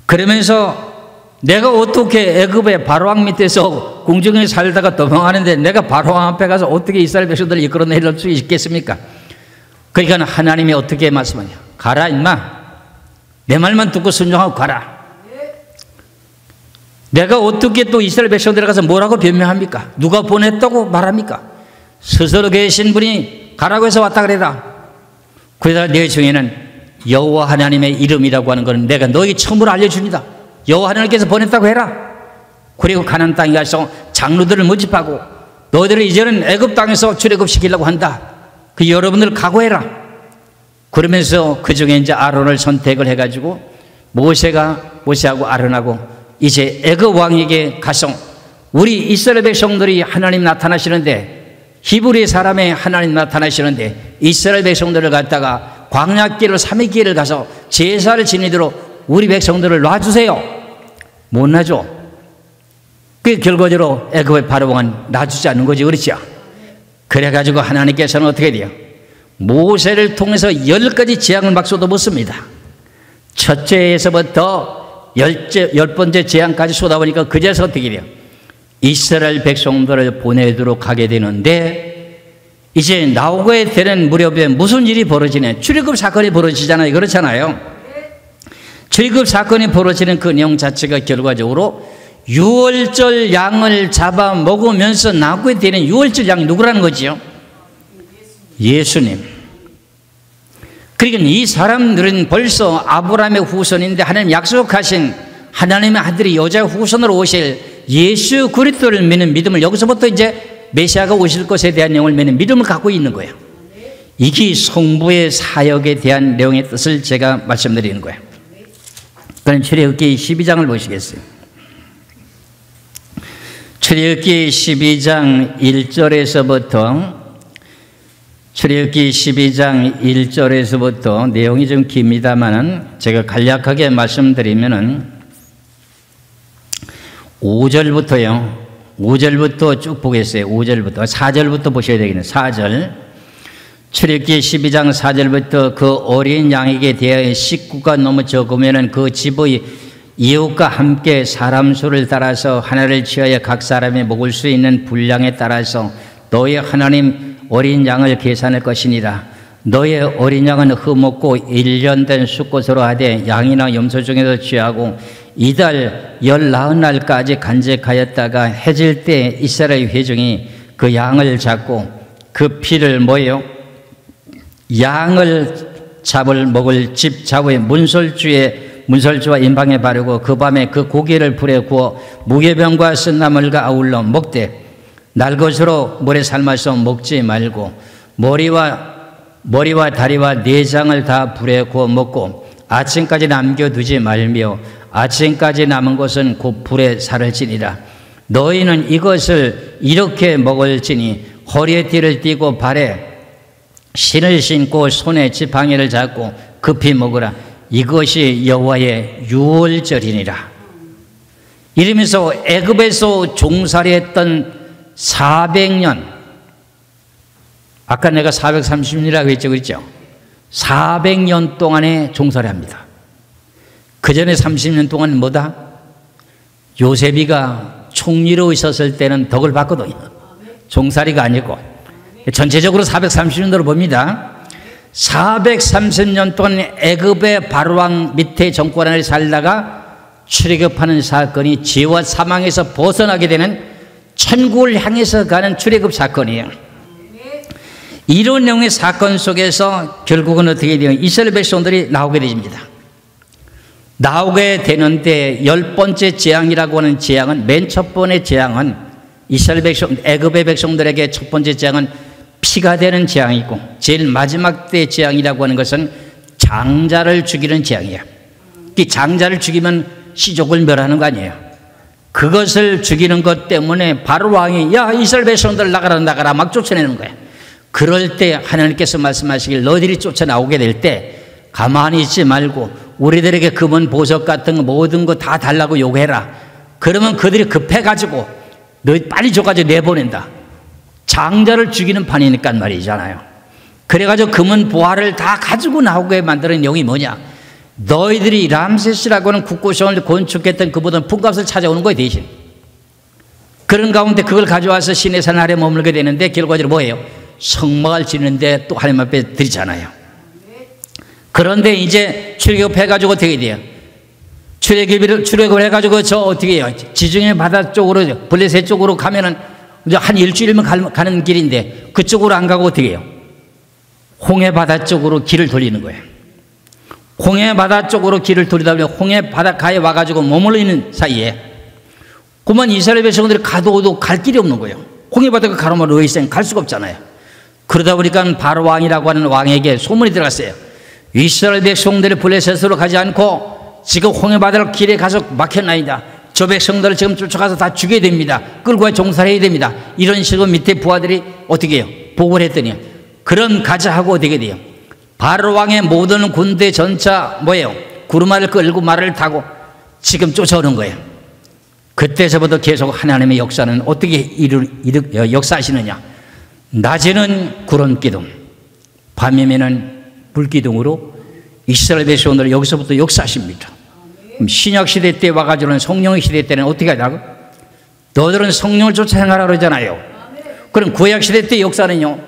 그러면서 내가 어떻게 애굽의 바로왕 밑에서 궁정에 살다가 도망하는데 내가 바로왕 앞에 가서 어떻게 이스라엘 백성들을 이끌어내릴 수 있겠습니까? 그러니까 하나님이 어떻게 말씀하냐? 가라 임마. 내 말만 듣고 순종하고 가라. 내가 어떻게 또 이스라엘 백성들에 가서 뭐라고 변명합니까? 누가 보냈다고 말합니까? 스스로 계신 분이 가라고 해서 왔다 그래라. 그러다 내 중에는 여호와 하나님의 이름이라고 하는 것은 내가 너희 처음으로 알려줍니다. 여호와 하나님께서 보냈다고 해라. 그리고 가나안 땅에 가서 장로들을 모집하고 너희들을 이제는 애굽 땅에서 출애굽시키려고 한다. 그 여러분들 각오해라. 그러면서 그 중에 이제 아론을 선택을 해가지고 모세하고 아론하고 이제 애굽 왕에게 가서 우리 이스라엘 백성들이 하나님 나타나시는데 히브리 사람의 하나님 나타나시는데 이스라엘 백성들을 갖다가 광야길을 3일길을 가서 제사를 지내도록 우리 백성들을 놔주세요. 못 놔줘. 그 결과적으로 애굽의 바로왕은 놔주지 않는 거지. 그렇죠? 그래가지고 하나님께서는 어떻게 돼요? 모세를 통해서 10가지 재앙을 막 쏟아붓습니다. 첫째에서부터 10번째 재앙까지 쏟아보니까 그제서 어떻게 돼요? 이스라엘 백성들을 보내도록 하게 되는데 이제 나오게 되는 무렵에 무슨 일이 벌어지냐? 출애굽 사건이 벌어지잖아요. 그렇잖아요. 출애굽 사건이 벌어지는 그 내용 자체가 결과적으로 유월절 양을 잡아 먹으면서 나오게 되는 유월절 양이 누구라는 거지요? 예수님. 그러니까 이 사람들은 벌써 아브라함의 후손인데 하나님 약속하신 하나님의 아들이 여자의 후손으로 오실 예수 그리스도를 믿는 믿음을 여기서부터 이제 메시아가 오실 것에 대한 내용을 믿는 믿음을 갖고 있는 거예요. 이게 성부의 사역에 대한 내용의 뜻을 제가 말씀드리는 거예요. 그럼 출애굽기 12장을 보시겠어요? 출애굽기 12장 1절에서부터 출애굽기 12장 1절에서부터 내용이 좀 깁니다만은 제가 간략하게 말씀드리면은 5절부터 쭉 보겠어요. 5절부터 4절부터 보셔야 되겠네요. 4절 출애굽기 12장 4절부터 그 어린 양에게 대하여 식구가 너무 적으면은 그 집의 이웃과 함께 사람 수를 따라서 하나를 취하여 각 사람이 먹을 수 있는 분량에 따라서 너의 하나님 어린 양을 계산할 것이니라. 너의 어린 양은 흠없고 1년 된 수컷으로 하되 양이나 염소 중에서 취하고 이달 19날까지 간직하였다가 해질 때 이스라엘 회중이 그 양을 잡고 그 피를 뭐예요? 양을 먹을 집 좌우의 문설주와 임방에 바르고 그 밤에 그 고기를 불에 구워 무교병과 쓴나물과 아울러 먹되 날 것으로 물에 삶아서 먹지 말고 머리와 다리와 내장을 다 불에 구워 먹고 아침까지 남겨두지 말며 아침까지 남은 것은 곧 불에 사를지니라. 너희는 이것을 이렇게 먹을지니 허리에 띠를 띠고 발에 신을 신고 손에 지팡이를 잡고 급히 먹으라. 이것이 여호와의 유월절이니라. 이러면서 애굽에서 종살이했던 400년, 아까 내가 430년이라고 했죠, 그렇죠? 400년 동안에 종살이합니다. 그 전에 30년 동안 뭐다? 요셉이가 총리로 있었을 때는 덕을 받거든요. 종살이가 아니고 전체적으로 430년으로 봅니다. 430년 동안 애굽의 바로왕 밑에 정권 안에 살다가 출애굽하는 사건이 죄와 사망에서 벗어나게 되는 천국을 향해서 가는 출애굽 사건이에요. 이런 내용의 사건 속에서 결국은 어떻게 돼요? 이스라엘 백성들이 나오게 됩니다. 나오게 되는데 10번째 재앙이라고 하는 재앙은 맨 첫 번째 재앙은 이스라엘 백성, 애굽의 백성들에게 첫 번째 재앙은 피가 되는 재앙이고 제일 마지막 때 재앙이라고 하는 것은 장자를 죽이는 재앙이에요. 이 장자를 죽이면 시족을 멸하는 거 아니에요. 그것을 죽이는 것 때문에 바로 왕이 야 이스라엘 백성들 나가라 막 쫓아내는 거예요. 그럴 때 하나님께서 말씀하시길 너희들이 쫓아나오게 될 때 가만히 있지 말고 우리들에게 금은 보석 같은 거 모든 거 다 달라고 요구해라. 그러면 그들이 급해가지고 너희 빨리 줘가지고 내보낸다. 장자를 죽이는 판이니까 말이잖아요. 그래가지고 금은 보화를 다 가지고 나오게 만드는 내용이 뭐냐? 너희들이 람세스라고 하는 국고성을 건축했던 그보다는 품값을 찾아오는 거예요, 대신. 그런 가운데 그걸 가져와서 시내산 아래 머물게 되는데 결과적으로 뭐예요? 성막을 짓는데 또 하나님 앞에 드리잖아요. 그런데 이제 출애굽해가지고 어떻게 돼요? 출애굽을 해가지고 저 어떻게 해요? 지중해 바다 쪽으로 블레셋 쪽으로 가면은 이제 한 일주일이면 가는 길인데 그쪽으로 안 가고 어떻게 해요? 홍해 바다 쪽으로 길을 돌리는 거예요. 홍해 바다 쪽으로 길을 돌리다 보면 홍해 바닷가에 와가지고 머물러 있는 사이에 그만 이스라엘 백성들이 가도 갈 길이 없는 거예요. 홍해 바다가 가로막혀 있으니 갈 수가 없잖아요. 그러다 보니까 바로 왕이라고 하는 왕에게 소문이 들어갔어요. 이스라엘 백성들이 블레셋으로 가지 않고 지금 홍해 바다를 길에 가서 막혀나이다. 저 백성들을 지금 쫓아가서 다 죽여야 됩니다. 끌고 종살해야 됩니다. 이런 식으로 밑에 부하들이 어떻게 해요? 보고를 했더니 그럼 가자 하고 어떻게 돼요? 바로 왕의 모든 군대 전차 뭐예요? 구르마를 끌고 말을 타고 지금 쫓아오는 거예요. 그때서부터 계속 하나님의 역사는 어떻게 역사하시느냐? 낮에는 구름 기둥, 밤이면은 불 기둥으로 이스라엘 백성들을 여기서부터 역사하십니다. 신약 시대 때 와가지고는 성령의 시대 때는 어떻게 하냐고? 너희들은 성령을 쫓아 행하라 그러잖아요. 그럼 구약 시대 때 역사는요,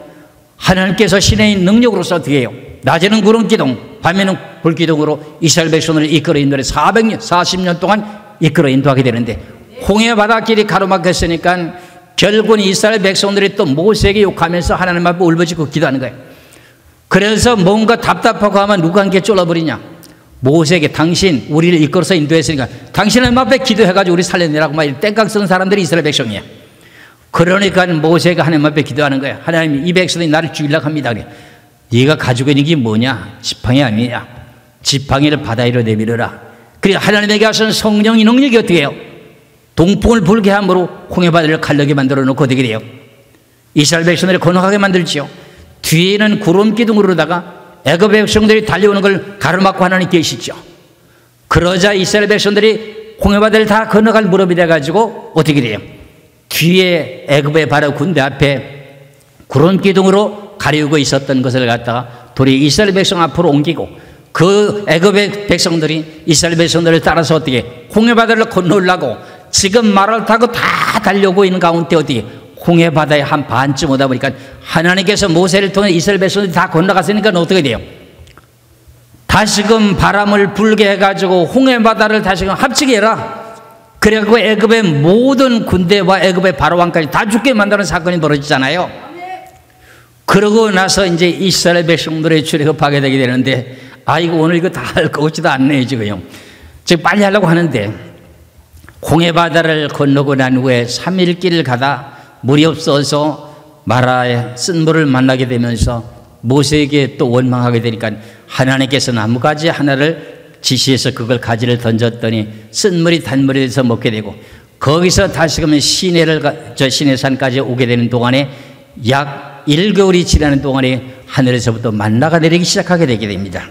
하나님께서 신의 능력으로서 어떻게 해요? 낮에는 구름 기둥, 밤에는 불 기둥으로 이스라엘 백성들을 이끌어 인도해 40년 동안 이끌어 인도하게 되는데 홍해 바닷길이 가로막혔으니까 결국은 이스라엘 백성들이 또 모세에게 욕하면서 하나님 앞에 울부짖고 기도하는 거예요. 그래서 뭔가 답답하고 하면 누가 함께 쫄라버리냐? 모세에게 당신 우리를 이끌어서 인도했으니까 당신 하나님 앞에 기도해가지고 우리 살려내라고 막 땡깡 쓰는 사람들이 이스라엘 백성이야. 그러니까 모세가 하나님 앞에 기도하는 거야. 하나님, 이 백성들이 나를 죽이려고 합니다. 그래. 네가 가지고 있는 게 뭐냐? 지팡이 아니냐? 지팡이를 바다 위로 내밀어라. 그래 하나님에게 하신 성령의 능력이 어떻게 해요? 동풍을 불게 함으로 홍해 바다를 갈라게 만들어 놓고 어떻게 돼요? 이스라엘 백성들을 건너가게 만들지요. 뒤에는 구름 기둥으로다가 애굽 백성들이 달려오는 걸 가로막고 하나님 계시죠. 그러자 이스라엘 백성들이 홍해 바다를 다 건너갈 무렵이 돼가지고 어떻게 돼요? 뒤에 애굽의 바로 군대 앞에 구름 기둥으로 가리우고 있었던 것을 갖다가 돌이 이스라엘 백성 앞으로 옮기고 그 애굽의 백성들이 이스라엘 백성들을 따라서 어떻게 홍해 바다를 건너려고 지금 말을 타고 다 달려오고 있는 가운데 어떻게 홍해 바다의 한 반쯤 오다 보니까 하나님께서 모세를 통해 이스라엘 백성들이 다 건너갔으니까 어떻게 돼요? 다시금 바람을 불게 해가지고 홍해 바다를 다시금 합치게 해라. 그래갖고 애굽의 모든 군대와 애굽의 바로왕까지 다 죽게 만드는 사건이 벌어지잖아요. 그러고 나서 이제 이스라엘 백성들의 출애굽하게 되게 되는데 아이고 오늘 이거 다 할 것 같지도 않네요 지금요. 지금 빨리 하려고 하는데 홍해 바다를 건너고 난 후에 3일 길을 가다 물이 없어서 마라의 쓴물을 만나게 되면서 모세에게 또 원망하게 되니까 하나님께서 나무가지 하나를 지시해서 그걸 가지를 던졌더니 쓴물이 단물이 돼서 먹게 되고 거기서 다시금 시내산까지 오게 되는 동안에 약 1개월이 지나는 동안에 하늘에서부터 만나가 내리기 시작하게 되게 됩니다.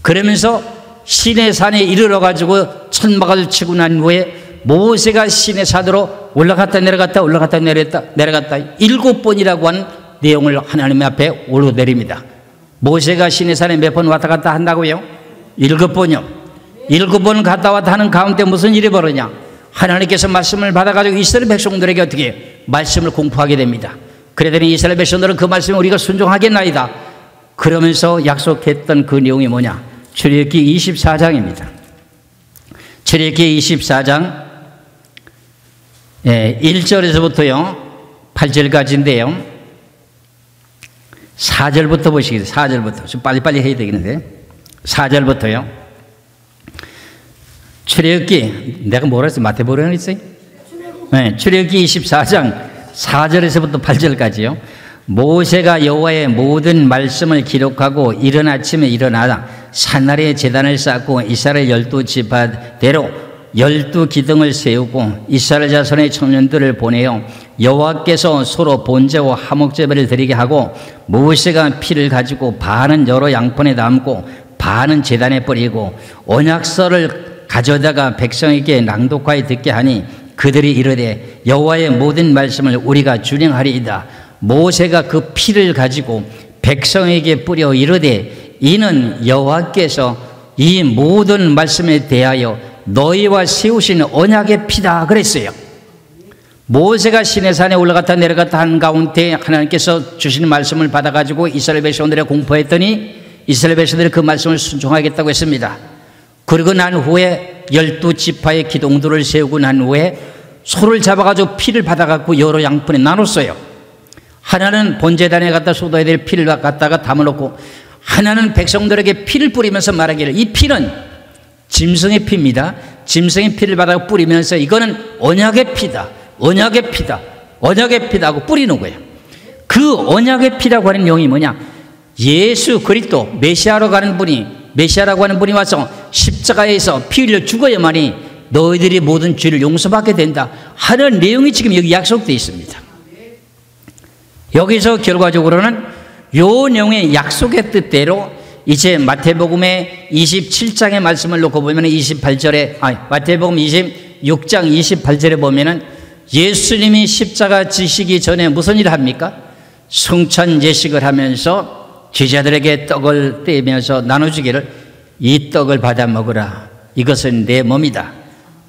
그러면서 시내산에 이르러 가지고 천막을 치고 난 후에 모세가 시내산으로 올라갔다 내려갔다 올라갔다 내려갔다 7번이라고 하는 내용을 하나님 앞에 올려내립니다. 모세가 시내산에 몇 번 왔다 갔다 한다고요? 7번이요. 7번 갔다 왔다 하는 가운데 무슨 일이 벌어지냐? 하나님께서 말씀을 받아가지고 이스라엘 백성들에게 어떻게 말씀을 공포하게 됩니다. 그러더니 이스라엘 백성들은 그 말씀에 우리가 순종하겠나이다. 그러면서 약속했던 그 내용이 뭐냐? 출애굽기 24장입니다. 출애굽기 24장 1절에서부터요 8절까지인데요 4절부터 보시겠어요. 4절부터 좀 빨리빨리 해야 되겠는데 4절부터요 출애굽기 내가 뭐라 했어요? 마태복음에 있어요? 네, 출애굽기 24장 4절에서부터 8절까지요. 모세가 여호와의 모든 말씀을 기록하고 이른 아침에 일어나다 산 아래에 제단을 쌓고 이스라엘 12지파대로 12기둥을 세우고 이스라엘 자손의 청년들을 보내어 여호와께서 서로 번제와 화목제물을 드리게 하고 모세가 피를 가지고 반은 여러 양푼에 담고 반은 제단에 뿌리고 언약서를 가져다가 백성에게 낭독하여 듣게 하니 그들이 이르되 여호와의 모든 말씀을 우리가 준행하리이다. 모세가 그 피를 가지고 백성에게 뿌려 이르되 이는 여호와께서 이 모든 말씀에 대하여 너희와 세우신 언약의 피다 그랬어요. 모세가 시내산에 올라갔다 내려갔다 하는 가운데 하나님께서 주시는 말씀을 받아가지고 이스라엘 백성들에 공포했더니 이스라엘 백성들이 그 말씀을 순종하겠다고 했습니다. 그리고 난 후에 12지파의 기둥들을 세우고 난 후에 소를 잡아가지고 피를 받아갖고 여러 양분에 나눴어요. 하나는 본제단에 갖다 쏟아야 될 피를 갖다가 담아놓고 하나는 백성들에게 피를 뿌리면서 말하기를 이 피는 짐승의 피입니다. 짐승의 피를 받아 뿌리면서 이거는 언약의 피다. 언약의 피다. 언약의 피다 하고 뿌리는 거예요. 그 언약의 피라고 하는 내용이 뭐냐? 예수 그리스도 메시아로 가는 분이 메시아라고 하는 분이 와서 십자가에서 피 흘려 죽어야만이 너희들이 모든 죄를 용서받게 된다 하는 내용이 지금 여기 약속되어 있습니다. 여기서 결과적으로는 요 내용의 약속의 뜻대로 이제 마태복음의 27장의 말씀을 놓고 보면 28절에 마태복음 26장 28절에 보면은 예수님이 십자가 지시기 전에 무슨 일을 합니까? 성찬 예식을 하면서 제자들에게 떡을 떼면서 나눠주기를 이 떡을 받아 먹으라. 이것은 내 몸이다.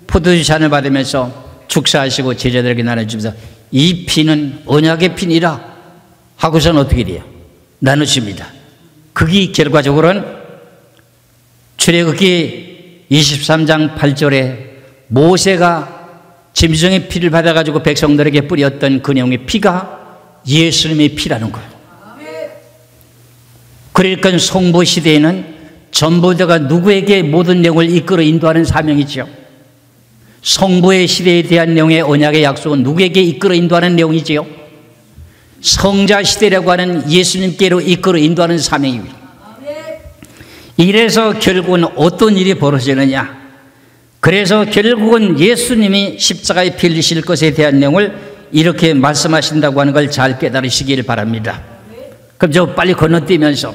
포도주잔을 받으면서 축사하시고 제자들에게 나눠주면서 이 피는 언약의 피니라 하고서는 어떻게 돼요? 나누십니다. 그게 결과적으로는 출애굽기 23장 8절에 모세가 짐승의 피를 받아가지고 백성들에게 뿌렸던 그 내용의 피가 예수님의 피라는 거예요. 그러니까 성부 시대에는 전부다가 누구에게 모든 내용을 이끌어 인도하는 사명이죠. 성부의 시대에 대한 내용의 언약의 약속은 누구에게 이끌어 인도하는 내용이지요? 성자 시대라고 하는 예수님께로 이끌어 인도하는 사명입니다. 이래서 결국은 어떤 일이 벌어지느냐? 그래서 결국은 예수님이 십자가에 피 흘리실 것에 대한 내용을 이렇게 말씀하신다고 하는 걸 잘 깨달으시길 바랍니다. 그럼 저 빨리 건너뛰면서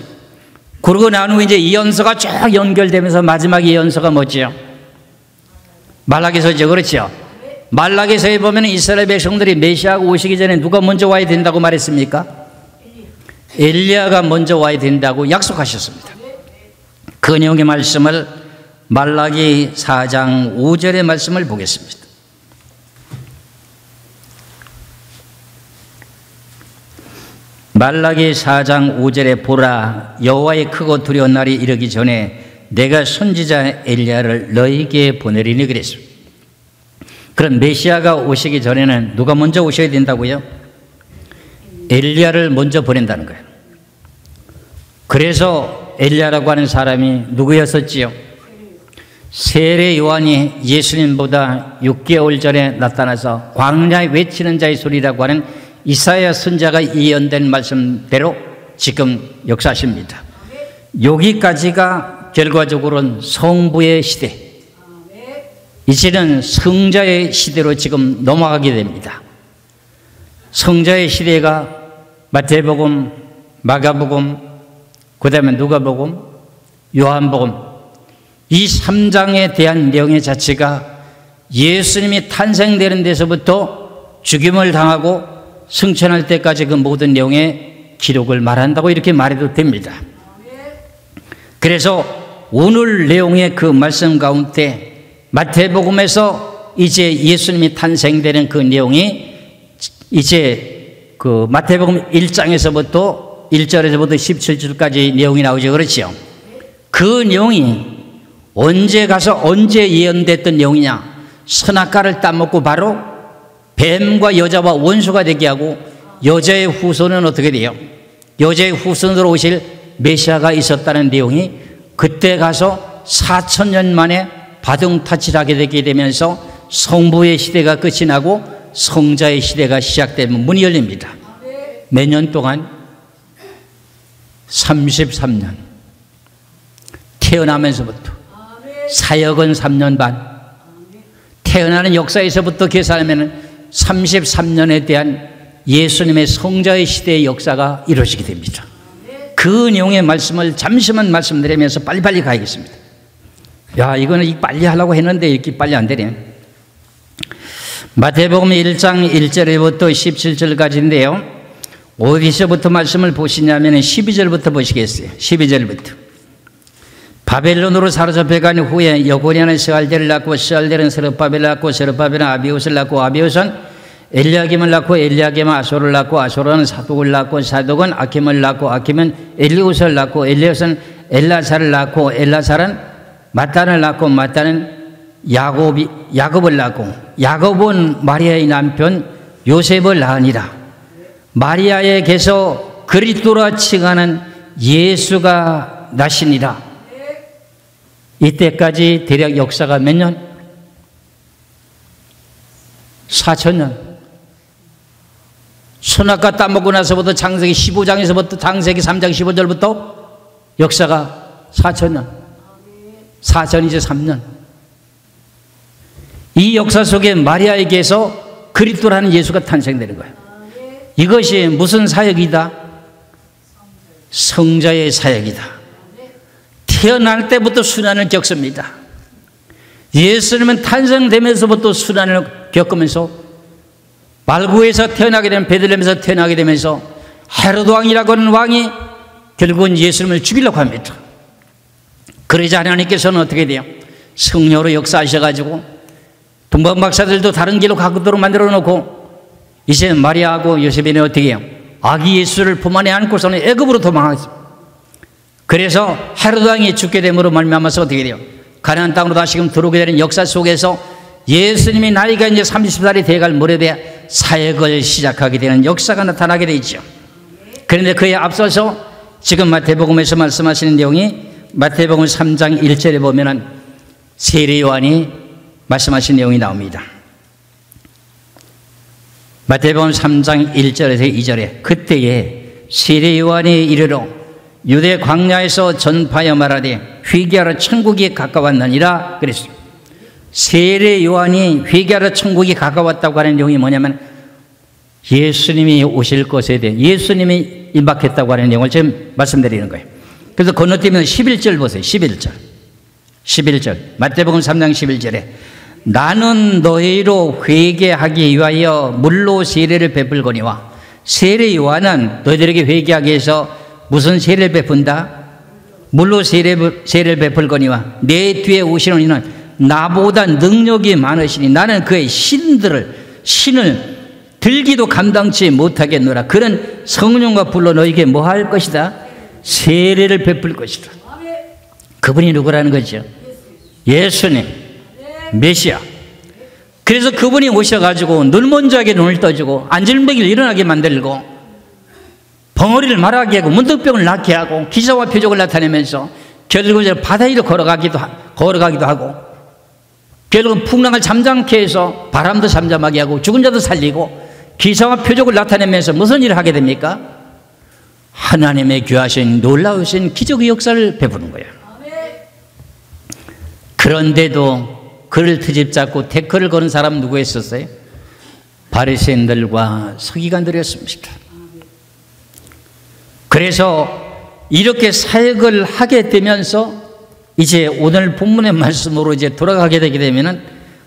그러고 난 후 이제 이 연서가 쭉 연결되면서 마지막 이 연서가 뭐지요? 말라기서죠. 그렇죠? 말라기서에 보면 이스라엘 백성들이 메시아가 오시기 전에 누가 먼저 와야 된다고 말했습니까? 엘리야가 먼저 와야 된다고 약속하셨습니다. 그 내용의 말씀을 말라기 4장 5절의 말씀을 보겠습니다. 말라기 4장 5절에 보라 여호와의 크고 두려운 날이 이르기 전에 내가 선지자 엘리야를 너희에게 보내리니 그랬습니다. 그럼 메시아가 오시기 전에는 누가 먼저 오셔야 된다고요? 엘리야를 먼저 보낸다는 거예요. 그래서 엘리야라고 하는 사람이 누구였었지요? 세례 요한이 예수님보다 6개월 전에 나타나서 광야에 외치는 자의 소리라고 하는 이사야 선지자가 예언된 말씀대로 지금 역사하십니다. 여기까지가 결과적으로는 성부의 시대, 이제는 성자의 시대로 지금 넘어가게 됩니다. 성자의 시대가 마태복음, 마가복음, 그 다음에 누가복음, 요한복음 이 3장에 대한 내용의 자체가 예수님이 탄생되는 데서부터 죽임을 당하고 승천할 때까지 그 모든 내용의 기록을 말한다고 이렇게 말해도 됩니다. 그래서 오늘 내용의 그 말씀 가운데 마태복음에서 이제 예수님이 탄생되는 그 내용이 이제 그 마태복음 1장에서부터 1절에서부터 17절까지 내용이 나오죠. 그렇죠? 그 내용이 언제 가서 언제 예언됐던 내용이냐? 선악과를 따먹고 바로 뱀과 여자와 원수가 되게 하고 여자의 후손은 어떻게 돼요? 여자의 후손으로 오실 메시아가 있었다는 내용이 그때 가서 4000년 만에 바둥타치하게 되게 되면서 성부의 시대가 끝이 나고 성자의 시대가 시작되면 문이 열립니다. 몇 년 동안? 33년. 태어나면서부터 사역은 3년 반. 태어나는 역사에서부터 계산하면 33년에 대한 예수님의 성자의 시대의 역사가 이루어지게 됩니다. 그 내용의 말씀을 잠시만 말씀드리면서 빨리빨리 가야겠습니다. 야, 이거는 빨리 하려고 했는데 이렇게 빨리 안 되네. 마태복음 1장 1절부터 17절까지인데요. 어디서부터 말씀을 보시냐면 12절부터 보시겠어요. 12절부터. 바벨론으로 사로잡혀 간 후에 여고냐는 스알델을 낳고 스알델은 스룹바벨을 낳고 스룹바벨은 아비웃을 낳고 아비웃은 엘리야김을 낳고 엘리야김은 아소를 낳고 아소르는 사독을 낳고 사독은 아킴을 낳고 아킴은 엘리웃을 낳고 엘리웃은 엘라사를 낳고 엘라사는 마탄을 낳고 마탄은 야곱을 낳고 야곱은 마리아의 남편 요셉을 낳으니라. 마리아에게서 그리스도라 칭하는 예수가 나시니라. 이때까지 대략 역사가 몇 년? 4,000년. 선악과 따먹고 나서부터 창세기 15장에서부터 창세기 3장 15절부터 역사가 4,000년. 4전 이제 3년. 이 역사 속에 마리아에게서 그리스도라는 예수가 탄생되는 거예요. 이것이 무슨 사역이다? 성자의 사역이다. 태어날 때부터 순환을 겪습니다. 예수님은 탄생되면서부터 순환을 겪으면서 말구에서 태어나게 되면 베들레헴에서 태어나게 되면서 헤로드 왕이라고 하는 왕이 결국은 예수님을 죽이려고 합니다. 그러자 하나님께서는 어떻게 돼요? 성령으로 역사하셔가지고 동방 박사들도 다른 길로 가도록 만들어 놓고 이제 마리아하고 요셉이는 어떻게 해요? 아기 예수를 품 안에 안고서는 애굽으로 도망하죠. 그래서 헤로드 왕이 죽게 됨으로 말미암아서 어떻게 돼요? 가나안 땅으로 다시금 들어오게 되는 역사 속에서 예수님이 나이가 이제 30살이 돼갈 무렵에 사역을 시작하게 되는 역사가 나타나게 되죠. 그런데 그에 앞서서 지금 마태복음에서 말씀하시는 내용이 마태복음 3장 1절에 보면은 세례 요한이 말씀하신 내용이 나옵니다. 마태복음 3장 1절에서 2절에 그때에 세례 요한이 이르러 유대 광야에서 전파하여 말하되 회개하라 천국이 가까웠느니라 그랬어요. 세례 요한이 회개하라 천국이 가까웠다고 하는 내용이 뭐냐면 예수님이 오실 것에 대해 예수님이 임박했다고 하는 내용을 지금 말씀드리는 거예요. 그래서 건너뛰면 11절 보세요. 11절 마태복음 3장 11절에 나는 너희로 회개하기 위하여 물로 세례를 베풀거니와 세례 요한은 너희들에게 회개하기 위해서 무슨 세례를 베푼다? 물로 세례를 베풀거니와 내 뒤에 오시는 이는 나보다 능력이 많으시니 나는 그의 신을 들기도 감당치 못하겠노라. 그런 성령과 불러 너희에게 뭐 할 것이다? 세례를 베풀 것이다. 그분이 누구라는 거죠? 예수님, 메시아. 그래서 그분이 오셔가지고 눈먼 자에게 눈을 떠주고 앉을먹이를 일어나게 만들고 벙어리를 말하게 하고 문득병을 낫게 하고 기사와 표적을 나타내면서 결국은 바다 위로 걸어가기도 하고 결국은 풍랑을 잠잠케 해서 바람도 잠잠하게 하고 죽은 자도 살리고 기사와 표적을 나타내면서 무슨 일을 하게 됩니까? 하나님의 귀하신 놀라우신 기적의 역사를 베푸는 거예요. 그런데도 그를 트집잡고 태클을 거는 사람 누구였었어요? 바리새인들과 서기관들이었습니다. 그래서 이렇게 사역을 하게 되면서 이제 오늘 본문의 말씀으로 이제 돌아가게 되게 되면은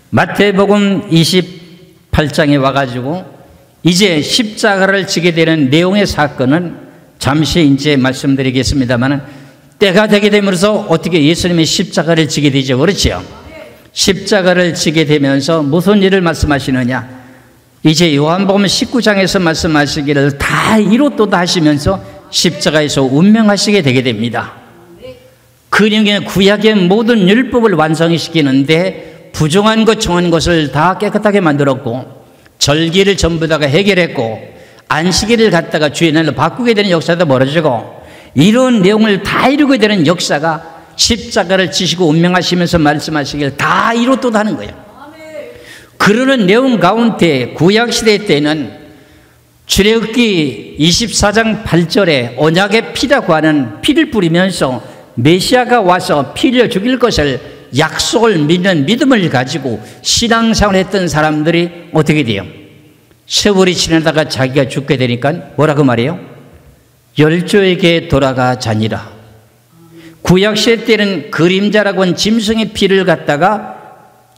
마태복음 28장에 와가지고 이제 십자가를 지게 되는 내용의 사건은 잠시 이제 말씀드리겠습니다만은 때가 되게 되면서 어떻게 예수님이 십자가를 지게 되죠. 그렇죠? 십자가를 지게 되면서 무슨 일을 말씀하시느냐? 이제 요한복음 19장에서 말씀하시기를 다 이루었도다 하시면서 십자가에서 운명하시게 되게 됩니다. 그 내용에 구약의 모든 율법을 완성시키는데 부정한 것, 정한 것을 다 깨끗하게 만들었고 절기를 전부 다가 해결했고 안식일을 갖다가 주의 날로 바꾸게 되는 역사도 벌어지고 이런 내용을 다 이루게 되는 역사가 십자가를 지시고 운명하시면서 말씀하시길 다 이뤘도다 하는 거예요. 그러는 내용 가운데 구약시대 때는 출애굽기 24장 8절에 언약의 피라고 하는 피를 뿌리면서 메시아가 와서 피 흘려 죽일 것을 약속을 믿는 믿음을 가지고 신앙생활을 했던 사람들이 어떻게 돼요? 세월이 지나다가 자기가 죽게 되니까 뭐라고 말해요? 열조에게 돌아가 자니라. 구약시대 때는 그림자라고 하는 짐승의 피를 갖다가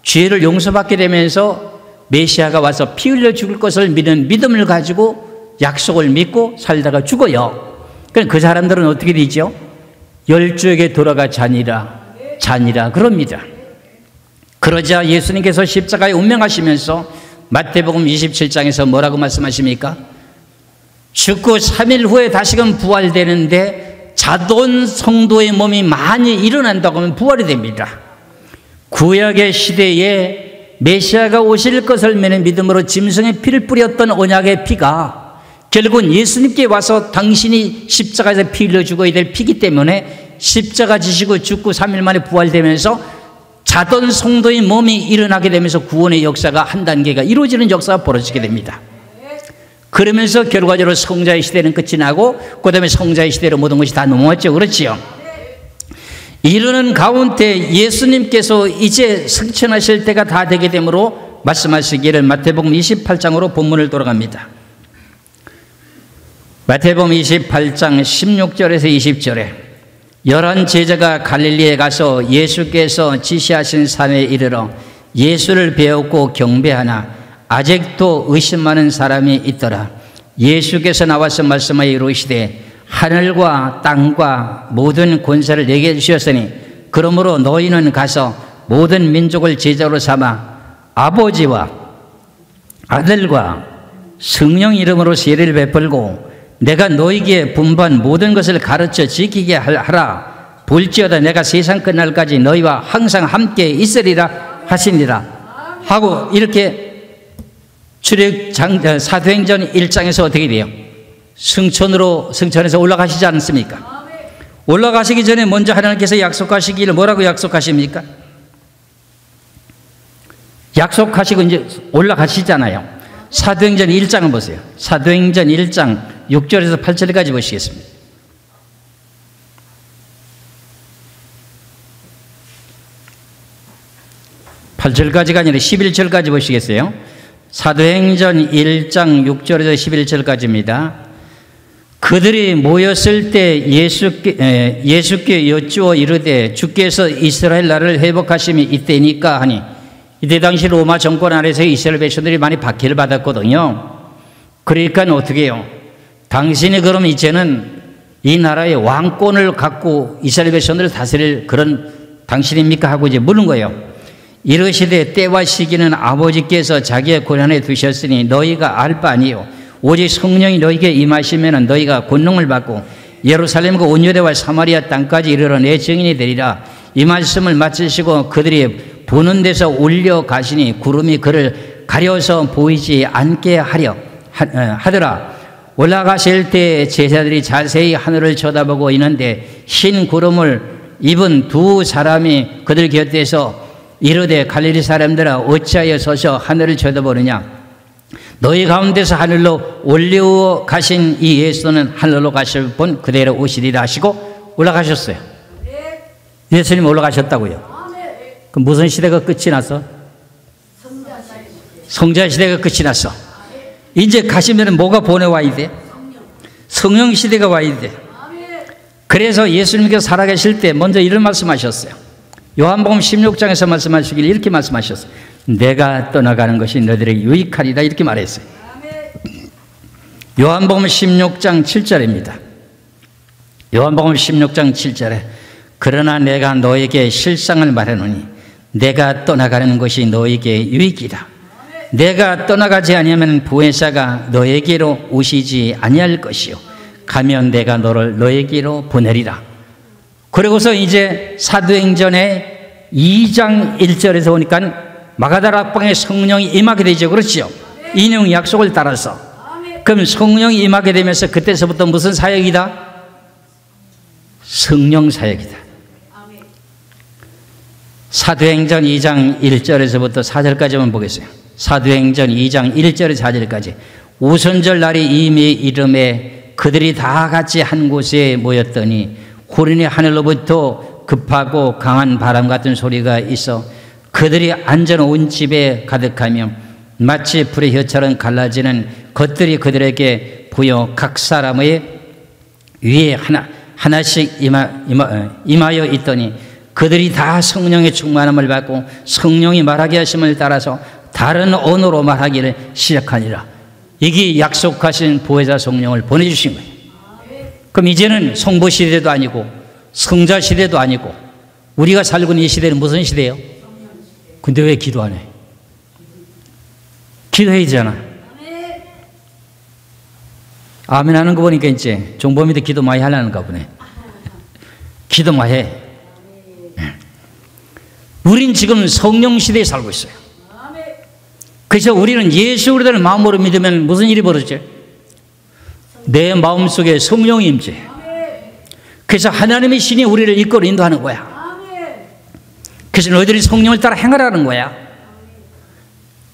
죄를 용서받게 되면서 메시아가 와서 피 흘려 죽을 것을 믿는 믿음을 가지고 약속을 믿고 살다가 죽어요. 그럼 그 사람들은 어떻게 되죠? 열주에게 돌아가 자니라 그럽니다. 그러자 예수님께서 십자가에 운명하시면서 마태복음 27장에서 뭐라고 말씀하십니까? 죽고 3일 후에 다시금 부활되는데 자돈 성도의 몸이 많이 일어난다고 하면 부활이 됩니다. 구약의 시대에 메시아가 오실 것을 믿음으로 짐승의 피를 뿌렸던 언약의 피가 결국은 예수님께 와서 당신이 십자가에서 피 흘려 죽어야 될 피기 때문에 십자가 지시고 죽고 3일 만에 부활되면서 자던 성도의 몸이 일어나게 되면서 구원의 역사가 한 단계가 이루어지는 역사가 벌어지게 됩니다. 그러면서 결과적으로 성자의 시대는 끝이 나고 그 다음에 성자의 시대로 모든 것이 다 넘어왔죠. 그렇지요? 이르는 가운데 예수님께서 이제 승천하실 때가 다 되게 되므로 말씀하시기를 마태복음 28장으로 본문을 돌아갑니다. 마태복음 28장 16절에서 20절에 11 제자가 갈릴리에 가서 예수께서 지시하신 산에 이르러 예수를 배웠고 경배하나 아직도 의심하는 사람이 있더라. 예수께서 나와서 말씀하여 이르시되 하늘과 땅과 모든 권세를 내게 주셨으니 그러므로 너희는 가서 모든 민족을 제자로 삼아 아버지와 아들과 성령 이름으로 세례를 베풀고 내가 너희에게 분부한 모든 것을 가르쳐 지키게 하라. 볼지어다 내가 세상 끝날까지 너희와 항상 함께 있으리라 하시니라 하고 이렇게 사도행전 1장에서 어떻게 돼요? 승천에서 올라가시지 않습니까? 올라가시기 전에 먼저 하나님께서 약속하시기를 뭐라고 약속하십니까? 약속하시고 이제 올라가시잖아요. 사도행전 1장을 보세요. 사도행전 1장 6절에서 8절까지 보시겠습니다. (8절까지가) 아니라 11절까지 보시겠어요? 사도행전 1장 6절에서 11절까지입니다. 그들이 모였을 때 예수께 여쭈어 이르되 주께서 이스라엘 나라를 회복하심이 이때니까 하니 이때 당시 로마 정권 아래서 이스라엘 백성들이 많이 박해를 받았거든요. 그러니까 어떻게 해요? 당신이 그럼 이제는 이 나라의 왕권을 갖고 이스라엘 백성들을 다스릴 그런 당신입니까? 하고 이제 물은 거예요. 이르시되 때와 시기는 아버지께서 자기의 권한에 두셨으니 너희가 알 바 아니요 오직 성령이 너희에게 임하시면 너희가 권능을 받고 예루살렘과 온 유대와 사마리아 땅까지 이르러 내 증인이 되리라. 이 말씀을 마치시고 그들이 보는 데서 올려 가시니 구름이 그를 가려서 보이지 않게 하더라. 올라가실 때 제자들이 자세히 하늘을 쳐다보고 있는데 흰 구름을 입은 두 사람이 그들 곁에서 이르되 갈릴리 사람들아 어찌하여 서서 하늘을 쳐다보느냐. 너희 가운데서 하늘로 올려 가신 이 예수는 하늘로 가실 분 그대로 오시리라 하시고 올라가셨어요. 예수님 올라가셨다고요. 그럼 무슨 시대가 끝이 났어? 성자 시대가 끝이 났어. 이제 가시면 뭐가 보내와야 돼? 성령 시대가 와야 돼. 그래서 예수님께서 살아계실 때 먼저 이런 말씀하셨어요. 요한복음 16장에서 말씀하시길 이렇게 말씀하셨어요. 내가 떠나가는 것이 너희들에게 유익하리라 이렇게 말했어요. 요한복음 16장 7절입니다. 요한복음 16장 7절에 그러나 내가 너에게 실상을 말하노니 내가 떠나가는 것이 너에게 유익이다. 내가 떠나가지 아니하면 보혜사가 너에게로 오시지 아니할 것이요 가면 내가 너를 너에게로 보내리라. 그리고서 이제 사도행전의 2장 1절에서 보니까 마가다락방에 성령이 임하게 되죠. 그렇죠? 이 내용 약속을 따라서. 그럼 성령이 임하게 되면서 그때서부터 무슨 사역이다? 성령 사역이다. 사도행전 2장 1절에서부터 4절까지만 보겠어요. 사도행전 2장 1절에서 4절까지 오순절 날이 이미 이름에 그들이 다 같이 한 곳에 모였더니 후린의 하늘로부터 급하고 강한 바람 같은 소리가 있어 그들이 앉아 온 집에 가득하며 마치 불의 혀처럼 갈라지는 것들이 그들에게 보여 각 사람의 위에 하나씩 임하여 있더니 그들이 다 성령의 충만함을 받고 성령이 말하게 하심을 따라서 다른 언어로 말하기를 시작하니라. 이게 약속하신 보혜사 성령을 보내주신 거예요. 그럼 이제는 성보 시대도 아니고 성자 시대도 아니고 우리가 살고 있는 이 시대는 무슨 시대예요? 근데 왜 기도 안 해? 기도해야 되잖아. 아멘 하는 거 보니까 이제 종범이도 기도 많이 하려는가 보네. 기도 많이 해. 우린 지금 성령 시대에 살고 있어요. 그래서 우리는 예수 그리스도를 마음으로 믿으면 무슨 일이 벌어져요? 내 마음속에 성령이 임재. 그래서 하나님의 신이 우리를 이끌어 인도하는 거야. 그래서 너희들이 성령을 따라 행하라는 거야.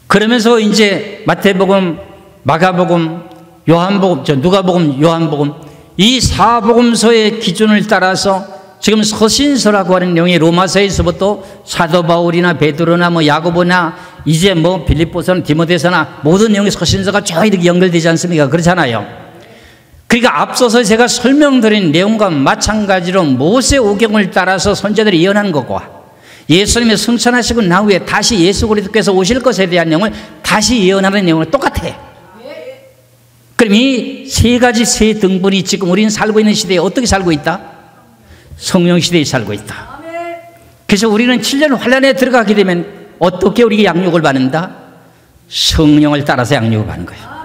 그러면서 이제 마태복음, 마가복음, 요한복음, 누가복음, 요한복음 이 사복음서의 기준을 따라서 지금 서신서라고 하는 내용이 로마서에서부터 사도 바울이나 베드로나 뭐 야고보나 이제 뭐 빌립보서나 디모데서나 모든 내용의 서신서가 쭉 이렇게 연결되지 않습니까? 그렇잖아요. 그러니까 앞서서 제가 설명드린 내용과 마찬가지로 모세 오경을 따라서 선지자들이 예언한 것과 예수님의 승천하시고 난 후에 다시 예수 그리스도께서 오실 것에 대한 내용을 다시 예언하는 내용은 똑같아. 그럼 이 세 가지 세 등분이 지금 우리는 살고 있는 시대에 어떻게 살고 있다? 성령 시대에 살고 있다. 그래서 우리는 7년 환란에 들어가게 되면 어떻게 우리가 양육을 받는다? 성령을 따라서 양육을 받는 거예요.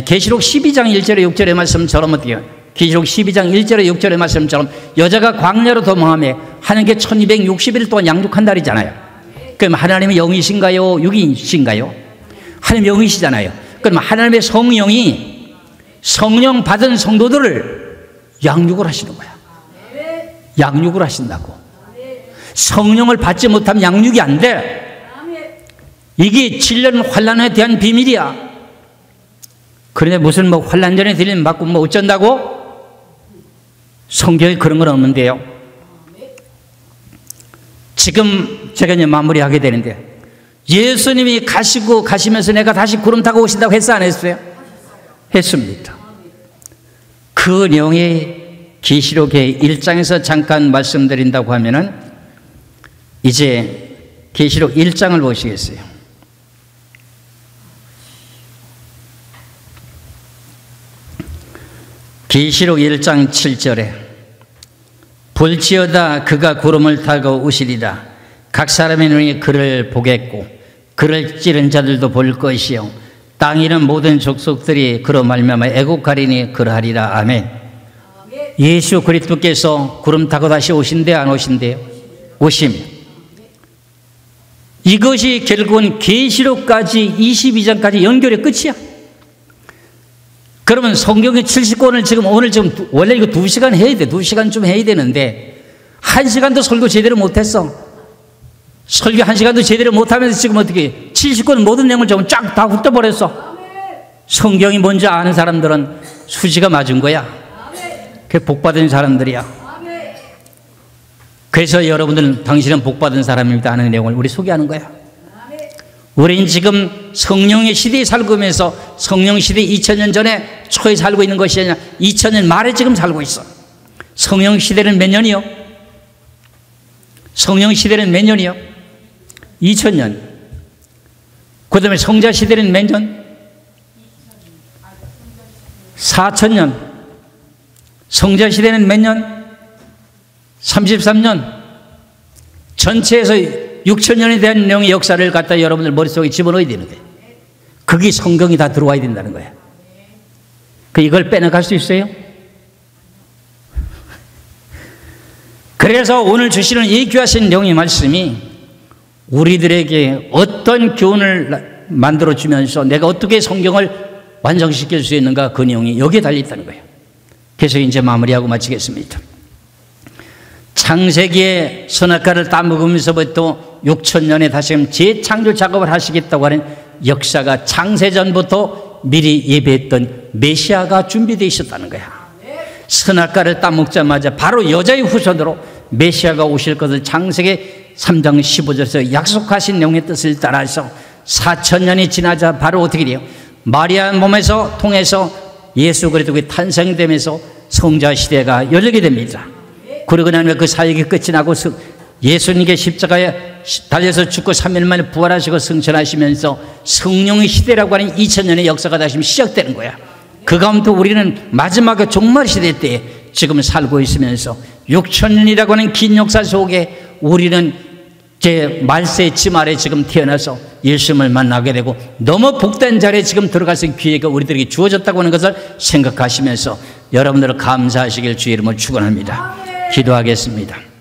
계시록 12장 1절에 6절의 말씀처럼 어떻게 해요? 계시록 12장 1절에 6절의 말씀처럼 여자가 광야로 도망하며 하나님께 1260일 동안 양육한다리잖아요. 그럼 하나님의 영이신가요? 육이신가요? 하나님 영이시잖아요. 그럼 하나님의 성령이 성령 받은 성도들을 양육을 하시는 거야. 양육을 하신다고. 성령을 받지 못하면 양육이 안 돼. 이게 7년 환란에 대한 비밀이야. 그런데 무슨 뭐 환란 전에 들림 맞고 뭐 어쩐다고? 성경에 그런 건 없는데요. 지금 제가 이제 마무리하게 되는데 예수님이 가시면서 내가 다시 구름 타고 오신다고 했어 안 했어요? 했습니다. 그 내용이 계시록의 1장에서 잠깐 말씀드린다고 하면은 이제 계시록 1장을 보시겠어요? 계시록 1장 7절에 볼지어다 그가 구름을 타고 오시리라. 각 사람의 눈이 그를 보겠고 그를 찌른 자들도 볼 것이요 땅이는 모든 족속들이 그로 말미암아 애곡하리니 그러하리라. 아멘. 예수 그리스도께서 구름 타고 다시 오신대 안 오신대요? 오심. 이것이 결국은 계시록까지 22장까지 연결의 끝이야. 그러면 성경의 70권을 지금 오늘 지금 원래 이거 2시간 해야 돼. 2시간 좀 해야 되는데 1시간도 설교 제대로 못했어. 설교 1시간도 제대로 못하면서 지금 어떻게 70권 모든 내용을 좀 쫙 다 훑어버렸어. 성경이 뭔지 아는 사람들은 수지가 맞은 거야. 그게 복받은 사람들이야. 그래서 여러분들은 당신은 복받은 사람입니다 하는 내용을 우리 소개하는 거야. 우리는 지금 성령의 시대에 살고 있면서 성령 시대 2000년 전에 초에 살고 있는 것이 아니라 2000년 말에 지금 살고 있어. 성령 시대는 몇 년이요? 성령 시대는 몇 년이요? 2000년. 그 다음에 성자 시대는 몇 년? 4000년. 성자 시대는 몇 년? 33년. 전체에서 6000년에 대한 내용의 역사를 갖다 여러분들 머릿속에 집어넣어야 되는데 그게 성경이 다 들어와야 된다는 거야. 이걸 빼내갈 수 있어요? 그래서 오늘 주시는 이 귀하신 내용의 말씀이 우리들에게 어떤 교훈을 만들어주면서 내가 어떻게 성경을 완성시킬 수 있는가 그 내용이 여기에 달려있다는 거예요. 그래서 이제 마무리하고 마치겠습니다. 창세기의 선악과를 따먹으면서부터 6000년에 다시금 재창조 작업을 하시겠다고 하는 역사가 창세전부터 미리 예배했던 메시아가 준비되어 있었다는 거야. 선악과를 따먹자마자 바로 여자의 후손으로 메시아가 오실 것을 창세기 3장 15절에서 약속하신 내용의 뜻을 따라서 4000년이 지나자 바로 어떻게 돼요? 마리아 몸에서 통해서 예수 그리스도가 탄생되면서 성자 시대가 열리게 됩니다. 그러고 나면 그 사역이 끝이 나고 예수님께 십자가에 달려서 죽고 3일 만에 부활하시고 승천하시면서 성령의 시대라고 하는 2000년의 역사가 다시 시작되는 거야. 그 가운데 우리는 마지막에 종말 시대 때 지금 살고 있으면서 6,000년이라고 하는 긴 역사 속에 우리는 제 말세 지말에 지금 태어나서 예수님을 만나게 되고 너무 복된 자리에 지금 들어가서 기회가 우리들에게 주어졌다고 하는 것을 생각하시면서 여러분들은 감사하시길 주의 이름으로 축원합니다. 기도하겠습니다.